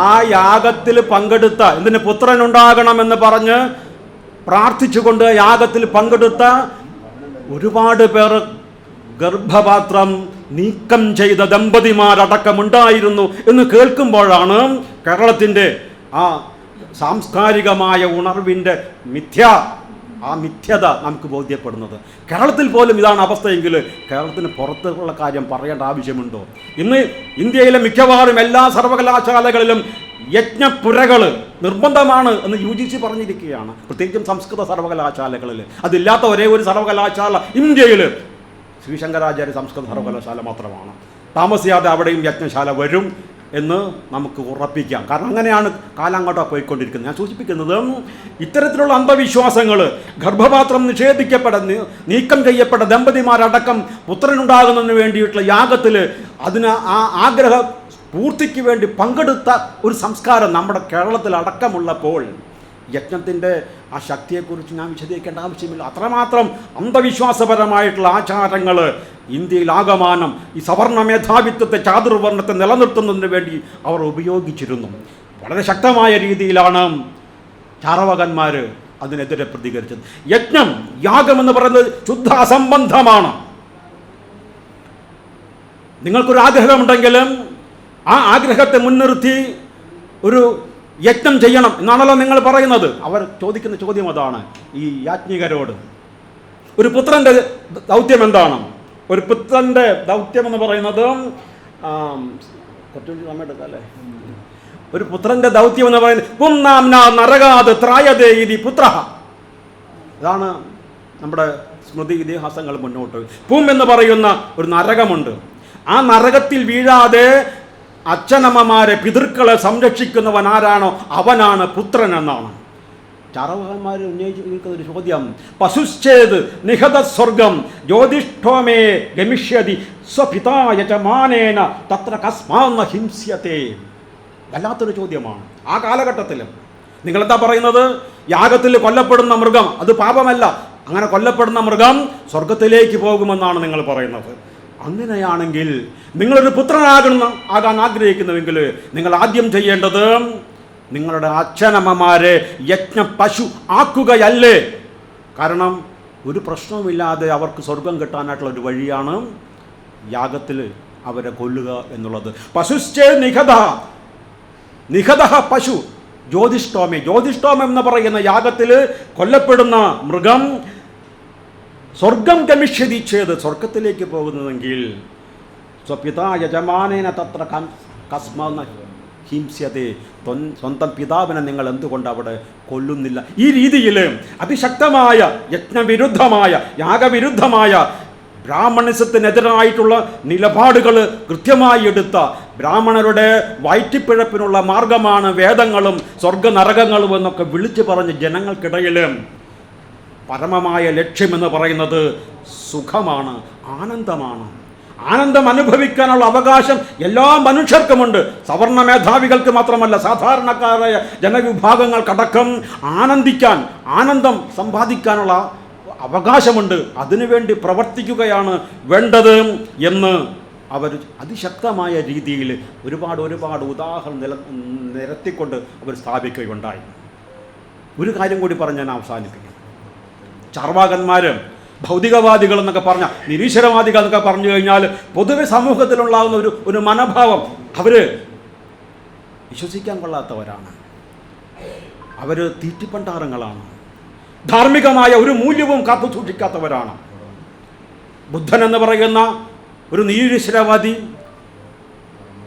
[SPEAKER 1] ആ യാഗത്തിൽ പങ്കെടുത്ത, എന്തിന് പുത്രനുണ്ടാകണമെന്ന് പറഞ്ഞ് പ്രാർത്ഥിച്ചുകൊണ്ട് യാഗത്തിൽ പങ്കെടുത്ത ഒരുപാട് പേർ ഗർഭപാത്രം നീക്കം ചെയ്ത ദമ്പതിമാരടക്കമുണ്ടായിരുന്നു എന്ന് കേൾക്കുമ്പോഴാണ് കേരളത്തിൻ്റെ ആ സാംസ്കാരികമായ ഉണർവിൻ്റെ മിഥ്യത നമുക്ക് ബോധ്യപ്പെടുന്നത്. കേരളത്തിൽ പോലും ഇതാണ് അവസ്ഥയെങ്കിൽ കേരളത്തിന് പുറത്തുള്ള കാര്യം പറയേണ്ട ആവശ്യമുണ്ടോ? ഇന്ന് ഇന്ത്യയിലെ മിക്കവാറും എല്ലാ സർവകലാശാലകളിലും യജ്ഞപ്പുരകൾ നിർബന്ധമാണ് എന്ന് UGC പറഞ്ഞിരിക്കുകയാണ്. പ്രത്യേകിച്ചും സംസ്കൃത സർവകലാശാലകളിൽ. അതില്ലാത്ത ഒരേ ഒരു സർവകലാശാല ഇന്ത്യയിൽ ശ്രീശങ്കരാചാര്യ സംസ്കൃത സർവകലാശാല മാത്രമാണ്. താമസിയാതെ അവിടെയും യജ്ഞശാല വരും എന്ന് നമുക്ക് ഉറപ്പിക്കാം. കാരണം അങ്ങനെയാണ് കാലം അങ്ങോട്ടാണ് പോയിക്കൊണ്ടിരിക്കുന്നത്. ഞാൻ സൂചിപ്പിക്കുന്നത് ഇത്തരത്തിലുള്ള അന്ധവിശ്വാസങ്ങൾ, ഗർഭപാത്രം നീക്കം ചെയ്യപ്പെട്ട ദമ്പതിമാരടക്കം പുത്രനുണ്ടാകുന്നതിന് വേണ്ടിയിട്ടുള്ള യാഗത്തിൽ അതിന് ആ ആഗ്രഹ പൂർത്തിക്ക് വേണ്ടി പങ്കെടുത്ത ഒരു സംസ്കാരം നമ്മുടെ കേരളത്തിൽ അടക്കമുള്ളപ്പോൾ യജ്ഞത്തിൻ്റെ ആ ശക്തിയെക്കുറിച്ച് ഞാൻ വിശദീകരിക്കേണ്ട ആവശ്യമില്ല. അത്രമാത്രം അന്ധവിശ്വാസപരമായിട്ടുള്ള ആചാരങ്ങൾ ഇന്ത്യയിൽ ആകമാനം ഈ സവർണ മേധാവിത്വത്തെ, ചാതുർവർണ്ണത്തെ നിലനിർത്തുന്നതിന് വേണ്ടി അവർ ഉപയോഗിച്ചിരുന്നു. വളരെ ശക്തമായ രീതിയിലാണ് ചാർവാകന്മാർ അതിനെതിരെ പ്രതികരിച്ചത്. യജ്ഞം, യാഗമെന്ന് പറയുന്നത് ശുദ്ധ അസംബന്ധമാണ്. നിങ്ങൾക്കൊരു ആഗ്രഹമുണ്ടെങ്കിലും ആ ആഗ്രഹത്തെ മുൻനിർത്തി ഒരു യജ്ഞം ചെയ്യണം എന്നാണല്ലോ നിങ്ങൾ പറയുന്നത്. അവർ ചോദിക്കുന്ന ചോദ്യം അതാണ് ഈ യാജ്ഞികരോട്. ഒരു പുത്രൻ്റെ ദൗത്യം എന്താണ്? ഒരു പുത്രൻ്റെ ദൗത്യം എന്ന് പറയുന്നത് അല്ലേ, ഒരു പുത്രൻ്റെ ദൗത്യം എന്ന് പറയുന്നത് പുംനാംന നരകാത് ത്രായതേ ഇതി പുത്ര. ഇതാണ് നമ്മുടെ സ്മൃതി ഇതിഹാസങ്ങൾ മുന്നോട്ട്. പും എന്ന് പറയുന്ന ഒരു നരകമുണ്ട്. ആ നരകത്തിൽ വീഴാതെ അച്ഛനമ്മമാരെ, പിതൃക്കളെ സംരക്ഷിക്കുന്നവൻ ആരാണോ അവനാണ് പുത്രൻ എന്നാണ് ചാർവാകന്മാർ ഉന്നയിച്ചിരിക്കുന്ന ഒരു ചോദ്യം. പശുശ്ചേത് നിഹത സ്വർഗം ജ്യോതിഷ്ഠോമേ ഗമിഷ്യതി സ്വപിതായ ച മാനേന തത്ര കസ്മാന്ന ഹിംസ്യത്തെ. വല്ലാത്തൊരു ചോദ്യമാണ്. ആ കാലഘട്ടത്തിൽ നിങ്ങളെന്താ പറയുന്നത്? യാഗത്തിൽ കൊല്ലപ്പെടുന്ന മൃഗം അത് പാപമല്ല, അങ്ങനെ കൊല്ലപ്പെടുന്ന മൃഗം സ്വർഗത്തിലേക്ക് പോകുമെന്നാണ് നിങ്ങൾ പറയുന്നത്. അങ്ങനെയാണെങ്കിൽ നിങ്ങളൊരു ആകാൻ ആഗ്രഹിക്കുന്നുവെങ്കിൽ നിങ്ങൾ ആദ്യം ചെയ്യേണ്ടത് നിങ്ങളുടെ അച്ഛനമ്മമാരെ യജ്ഞ പശു ആക്കുകയല്ലേ. കാരണം ഒരു പ്രശ്നവുമില്ലാതെ അവർക്ക് സ്വർഗം കിട്ടാനായിട്ടുള്ള ഒരു വഴിയാണ് യാഗത്തിൽ അവരെ കൊല്ലുക എന്നുള്ളത്. പശുശ്ചേ നിഹത പശു ജ്യോതിഷ്ഠോമേ. ജ്യോതിഷ്ഠോമം എന്ന് പറയുന്ന യാഗത്തിൽ കൊല്ലപ്പെടുന്ന മൃഗം സ്വർഗം ഗമിഷ്യതി ചെയ്ത് സ്വർഗത്തിലേക്ക് പോകുന്നതെങ്കിൽ സ്വപിതാ യജമാനേന തത്ര കസ്മാന്ന ഹിംസ്യതേ. സ്വന്തം പിതാവിനെ നിങ്ങൾ എന്തുകൊണ്ട് അവിടെ കൊല്ലുന്നില്ല? ഈ രീതിയിൽ അതിശക്തമായ യജ്ഞവിരുദ്ധമായ, യാഗവിരുദ്ധമായ, ബ്രാഹ്മണിസത്തിനെതിരായിട്ടുള്ള നിലപാടുകൾ കൃത്യമായി എടുത്ത ബ്രാഹ്മണരുടെ വയറ്റിപ്പിഴപ്പിനുള്ള മാർഗമാണ് വേദങ്ങളും സ്വർഗനരകങ്ങളും എന്നൊക്കെ വിളിച്ചു പറഞ്ഞ് ജനങ്ങൾക്കിടയിൽ പരമമായ ലക്ഷ്യമെന്ന് പറയുന്നത് സുഖമാണ്, ആനന്ദമാണ്. ആനന്ദം അനുഭവിക്കാനുള്ള അവകാശം എല്ലാ മനുഷ്യർക്കുമുണ്ട്. സവർണ മേധാവികൾക്ക് മാത്രമല്ല, സാധാരണക്കാരായ ജനവിഭാഗങ്ങൾക്കടക്കം ആനന്ദിക്കാൻ, ആനന്ദം സമ്പാദിക്കാനുള്ള അവകാശമുണ്ട്. അതിനുവേണ്ടി പ്രവർത്തിക്കുകയാണ് വേണ്ടത് എന്ന് അവർ അതിശക്തമായ രീതിയിൽ ഒരുപാട് ഉദാഹരണം നിരത്തിക്കൊണ്ട് അവർ സ്ഥാപിക്കുകയുണ്ടായി. ഒരു കാര്യം കൂടി പറഞ്ഞ് ഞാൻ അവസാനിപ്പിക്കും. ചാർവാകന്മാർ, ഭൗതികവാദികൾ എന്നൊക്കെ പറഞ്ഞ, നിരീശ്വരവാദികൾ എന്നൊക്കെ പറഞ്ഞു കഴിഞ്ഞാൽ പൊതുവെ സമൂഹത്തിലുണ്ടാകുന്ന ഒരു മനോഭാവം, അവർ വിശ്വസിക്കാൻ കൊള്ളാത്തവരാണ്, അവർ തീറ്റിപ്പണ്ടാരങ്ങളാണ്, ധാർമ്മികമായ ഒരു മൂല്യവും കാത്തു സൂക്ഷിക്കാത്തവരാണ്. ബുദ്ധൻ എന്ന് പറയുന്ന ഒരു നിരീശ്വരവാദി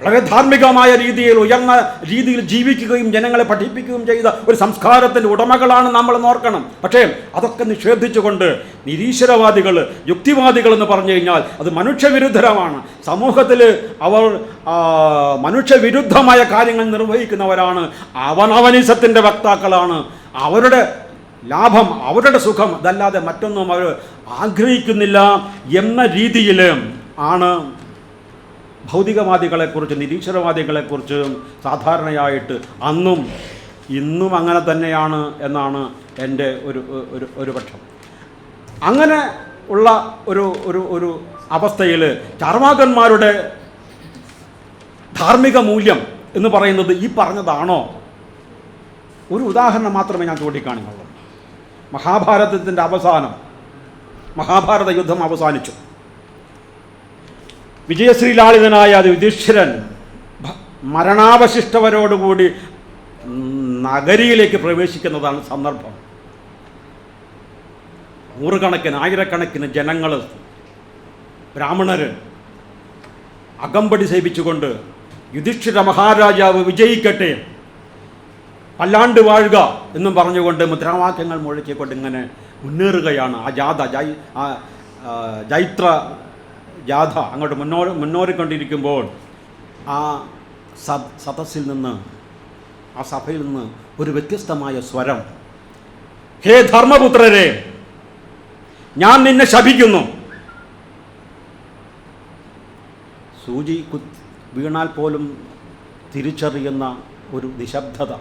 [SPEAKER 1] വളരെ ധാർമ്മികമായ രീതിയിൽ, ഉയർന്ന രീതിയിൽ ജീവിക്കുകയും ജനങ്ങളെ പഠിപ്പിക്കുകയും ചെയ്ത ഒരു സംസ്കാരത്തിൻ്റെ ഉടമകളാണ് നമ്മൾ ഓർക്കണം. പക്ഷേ അതൊക്കെ നിഷേധിച്ചുകൊണ്ട് നിരീശ്വരവാദികൾ, യുക്തിവാദികൾ എന്ന് പറഞ്ഞു കഴിഞ്ഞാൽ അത് മനുഷ്യവിരുദ്ധരമാണ്. സമൂഹത്തിൽ അവർ മനുഷ്യവിരുദ്ധമായ കാര്യങ്ങൾ നിർവഹിക്കുന്നവരാണ്. അവനവനിസത്തിൻ്റെ വക്താക്കളാണ്. അവരുടെ ലാഭം, അവരുടെ സുഖം, അതല്ലാതെ മറ്റൊന്നും അവർ ആഗ്രഹിക്കുന്നില്ല എന്ന രീതിയിൽ ആണ് ഭൗതികവാദികളെക്കുറിച്ച്, നിരീശ്വരവാദികളെക്കുറിച്ച് സാധാരണയായിട്ട് അന്നും ഇന്നും അങ്ങനെ തന്നെയാണ് എന്നാണ് എൻ്റെ ഒരു പക്ഷം. അങ്ങനെ ഉള്ള ഒരു അവസ്ഥയിൽ ചാർവാകന്മാരുടെ ധാർമ്മിക മൂല്യം എന്ന് പറയുന്നത് ഈ പറഞ്ഞതാണോ? ഒരു ഉദാഹരണം മാത്രമേ ഞാൻ ചൂണ്ടിക്കാണിക്കുള്ളൂ. മഹാഭാരതത്തിൻ്റെ അവസാനം, മഹാഭാരത യുദ്ധം അവസാനിച്ചു. വിജയശ്രീലാളിതനായ യുധിഷ്ഠിരൻ മരണാവശിഷ്ടവരോടുകൂടി നഗരിയിലേക്ക് പ്രവേശിക്കുന്നതാണ് സന്ദർഭം. നൂറുകണക്കിന്, ആയിരക്കണക്കിന് ജനങ്ങൾ, ബ്രാഹ്മണർ അകമ്പടി സേവിച്ചുകൊണ്ട് യുധിഷ്ഠിര മഹാരാജാവ് വിജയിക്കട്ടെ, പല്ലാണ്ട് വാഴുക എന്നും പറഞ്ഞുകൊണ്ട് മുദ്രാവാക്യങ്ങൾ മുഴക്കിക്കൊണ്ട് ഇങ്ങനെ മുന്നേറുകയാണ്. ആ ജാഥ, ജൈത്ര ജാഥ അങ്ങോട്ട് മുന്നോറിക്കൊണ്ടിരിക്കുമ്പോൾ ആ സദസ്സിൽ നിന്ന്, ആ സഭയിൽ നിന്ന് ഒരു വ്യത്യസ്തമായ സ്വരം, ഹേ ധർമ്മപുത്രരെ, ഞാൻ നിന്നെ ശപിക്കുന്നു. സൂചി വീണാൽ പോലും തിരിച്ചറിയുന്ന ഒരു നിശബ്ദത,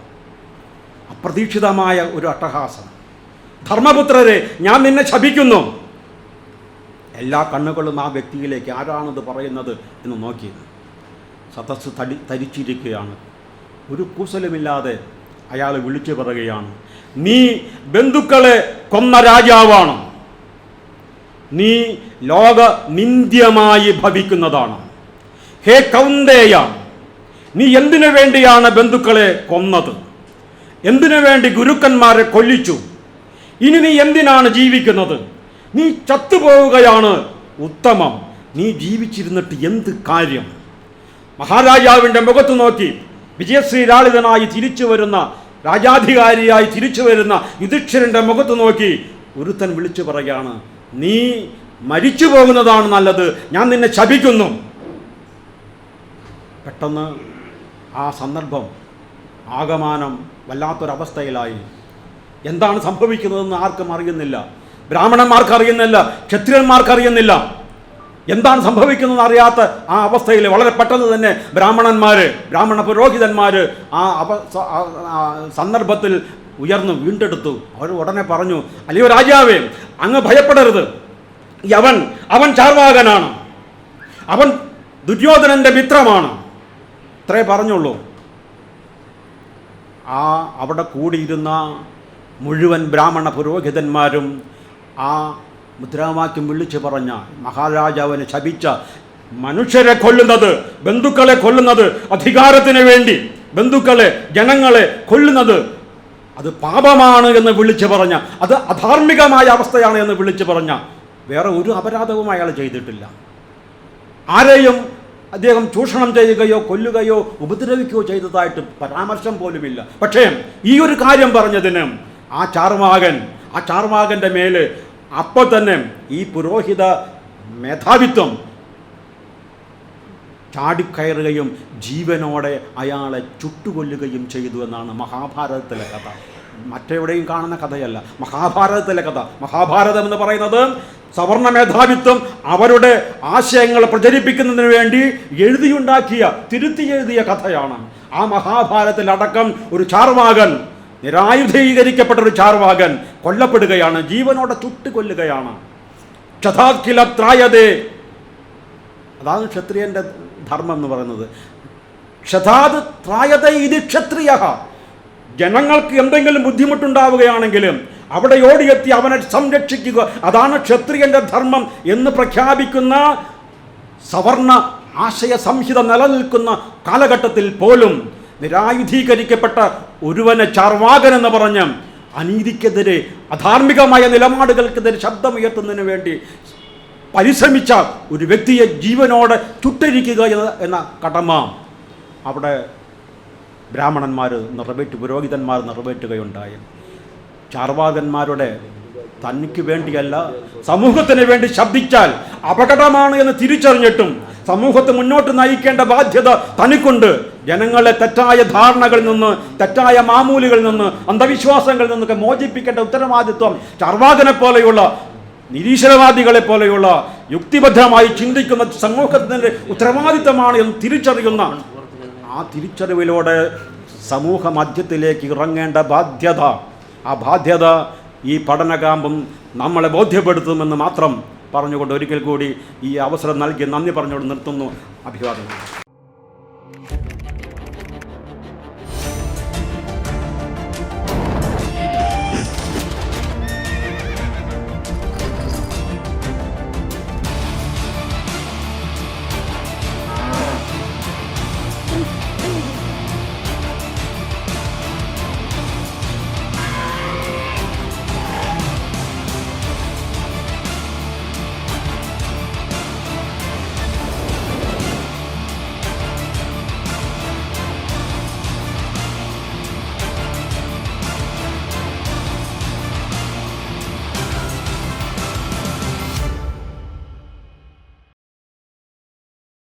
[SPEAKER 1] അപ്രതീക്ഷിതമായ ഒരു അട്ടഹാസം. ധർമ്മപുത്രരെ, ഞാൻ നിന്നെ ശപിക്കുന്നു. എല്ലാ കണ്ണുകളും ആ വ്യക്തിയിലേക്ക്, ആരാണത് പറയുന്നത് എന്ന് നോക്കി. സദസ്സ് തരിച്ചിരിക്കുകയാണ്. ഒരു കൂസലുമില്ലാതെ അയാൾ വിളിച്ചു പറയുകയാണ്, നീ ബന്ധുക്കളെ കൊന്ന രാജാവാണ്, നീ ലോക നിന്ദ്യമായി ഭവിക്കുന്നതാണ്. ഹേ കൗന്ദേയ, നീ എന്തിനു വേണ്ടിയാണ് ബന്ധുക്കളെ കൊന്നത്? എന്തിനു വേണ്ടി ഗുരുക്കന്മാരെ കൊല്ലിച്ചു? ഇനി നീ എന്തിനാണ് ജീവിക്കുന്നത്? നീ ചത്തുപോവുകയാണ് ഉത്തമം. നീ ജീവിച്ചിരുന്നിട്ട് എന്ത് കാര്യം? മഹാരാജാവിൻ്റെ മുഖത്ത് നോക്കി വിജയശ്രീലാളിതനായി തിരിച്ചു വരുന്ന, രാജാധികാരിയായി തിരിച്ചു വരുന്ന യുധിഷ്ഠിരൻ്റെ മുഖത്ത് നോക്കി ഒരുത്തൻ വിളിച്ചു പറയുകയാണ്, നീ മരിച്ചു പോകുന്നതാണ് നല്ലത്, ഞാൻ നിന്നെ ശപിക്കുന്നു. പെട്ടെന്ന് ആ സന്ദർഭം ആകമാനം വല്ലാത്തൊരവസ്ഥയിലായി. എന്താണ് സംഭവിക്കുന്നതെന്ന് ആർക്കും അറിയുന്നില്ല. ബ്രാഹ്മണന്മാർക്ക് അറിയുന്നില്ല, ക്ഷത്രിയന്മാർക്ക് എന്താണ് സംഭവിക്കുന്നതെന്ന് അറിയാത്ത ആ അവസ്ഥയിൽ വളരെ പെട്ടെന്ന് തന്നെ ബ്രാഹ്മണ പുരോഹിതന്മാർ ആ സന്ദർഭത്തിൽ ഉയർന്നു വീണ്ടെടുത്തു. അവർ ഉടനെ പറഞ്ഞു, അല്ലയോ രാജാവേ, അങ്ങ് ഭയപ്പെടരുത്, അവൻ ചാർവാകനാണ്, അവൻ ദുര്യോധനൻ്റെ മിത്രമാണ്. ഇത്രേ പറഞ്ഞുള്ളൂ. അവിടെ കൂടിയിരുന്ന മുഴുവൻ ബ്രാഹ്മണ പുരോഹിതന്മാരും ആ മുദ്രാവാക്യം വിളിച്ചു പറഞ്ഞ, മഹാരാജാവിനെ ശപിച്ച, മനുഷ്യരെ കൊല്ലുന്നത്, ബന്ധുക്കളെ കൊല്ലുന്നത്, അധികാരത്തിന് വേണ്ടി ബന്ധുക്കളെ, ജനങ്ങളെ കൊല്ലുന്നത് അത് പാപമാണ് എന്ന് വിളിച്ചു പറഞ്ഞ, അത് അധാർമികമായ അവസ്ഥയാണ് എന്ന് വിളിച്ചു പറഞ്ഞ, വേറെ ഒരു അപരാധവും അയാൾ ചെയ്തിട്ടില്ല. ആരെയും അദ്ദേഹം ചൂഷണം ചെയ്യുകയോ കൊല്ലുകയോ ഉപദ്രവിക്കുകയോ ചെയ്തതായിട്ട് പരാമർശം പോലുമില്ല. പക്ഷേ ഈ ഒരു കാര്യം പറഞ്ഞതിന് ആ ചാർവാകൻ്റെ മേല് അപ്പോൾ തന്നെ ഈ പുരോഹിത മേധാവിത്വം ചാടിക്കയറുകയും ജീവനോടെ അയാളെ ചുട്ടുകൊല്ലുകയും ചെയ്തു എന്നാണ് മഹാഭാരതത്തിലെ കഥ. മറ്റെവിടെയും കാണുന്ന കഥയല്ല, മഹാഭാരതത്തിലെ കഥ. മഹാഭാരതം എന്ന് പറയുന്നത് സവർണ മേധാവിത്വം അവരുടെ ആശയങ്ങൾ പ്രചരിപ്പിക്കുന്നതിന് വേണ്ടി തിരുത്തി എഴുതിയ കഥയാണ്. ആ മഹാഭാരതത്തിലടക്കം ഒരു ചാർവാകൻ, നിരായുധീകരിക്കപ്പെട്ട ഒരു ചാർവാകൻ കൊല്ലപ്പെടുകയാണ്, ജീവനോടെ ചുട്ടുകൊല്ലുകയാണ്. ക്ഷതാക്കില ത്രായതേ, അതാണ് ക്ഷത്രിയൻ്റെ ധർമ്മം എന്ന് പറയുന്നത്. ക്ഷതാത് ത്രായത ഇത് ക്ഷത്രിയ. ജനങ്ങൾക്ക് എന്തെങ്കിലും ബുദ്ധിമുട്ടുണ്ടാവുകയാണെങ്കിലും അവിടെ ഓടിയെത്തി അവനെ സംരക്ഷിക്കുക, അതാണ് ക്ഷത്രിയൻ്റെ ധർമ്മം എന്ന് പ്രഖ്യാപിക്കുന്ന സവർണ ആശയ സംഹിത നിലനിൽക്കുന്ന കാലഘട്ടത്തിൽ പോലും നിരായുധീകരിക്കപ്പെട്ട ഒരുവനെ ചാർവാകൻ എന്ന് പറഞ്ഞ് അനീതിക്കെതിരെ, അധാർമികമായ നിലപാടുകൾക്കെതിരെ ശബ്ദമുയർത്തുന്നതിന് വേണ്ടി പരിശ്രമിച്ച ഒരു വ്യക്തിയെ ജീവനോടെ ചുട്ടരിക്കുക എന്ന കടമ അവിടെ പുരോഹിതന്മാർ നിറവേറ്റുകയുണ്ടായി. ചാർവാകന്മാരുടെ തനിക്ക് വേണ്ടിയല്ല സമൂഹത്തിന് വേണ്ടി ശബ്ദിച്ചാൽ അപകടമാണ് എന്ന് തിരിച്ചറിഞ്ഞിട്ടും സമൂഹത്തെ മുന്നോട്ട് നയിക്കേണ്ട ബാധ്യത തനിക്കുണ്ട്. ജനങ്ങളെ തെറ്റായ ധാരണകളിൽ നിന്ന്, തെറ്റായ മാമൂലുകളിൽ നിന്ന്, അന്ധവിശ്വാസങ്ങളിൽ നിന്നൊക്കെ മോചിപ്പിക്കേണ്ട ഉത്തരവാദിത്വം ചാർവാകനെ പോലെയുള്ള, നിരീശ്വരവാദികളെ പോലെയുള്ള യുക്തിബദ്ധമായി ചിന്തിക്കുന്ന സമൂഹത്തിൻ്റെ ഉത്തരവാദിത്തമാണ് എന്ന് തിരിച്ചറിയുന്ന ആ തിരിച്ചറിവിലൂടെ സമൂഹ മധ്യത്തിലേക്ക് ഇറങ്ങേണ്ട ബാധ്യത, ആ ബാധ്യത ഈ പഠനകാമ്പും നമ്മളെ ബോധ്യപ്പെടുത്തുമെന്ന് മാത്രം പറഞ്ഞുകൊണ്ട് ഒരിക്കൽ കൂടി ഈ അവസരം നൽകി നന്ദി പറഞ്ഞുകൊണ്ട് നിർത്തുന്നു. അഭിവാദനം.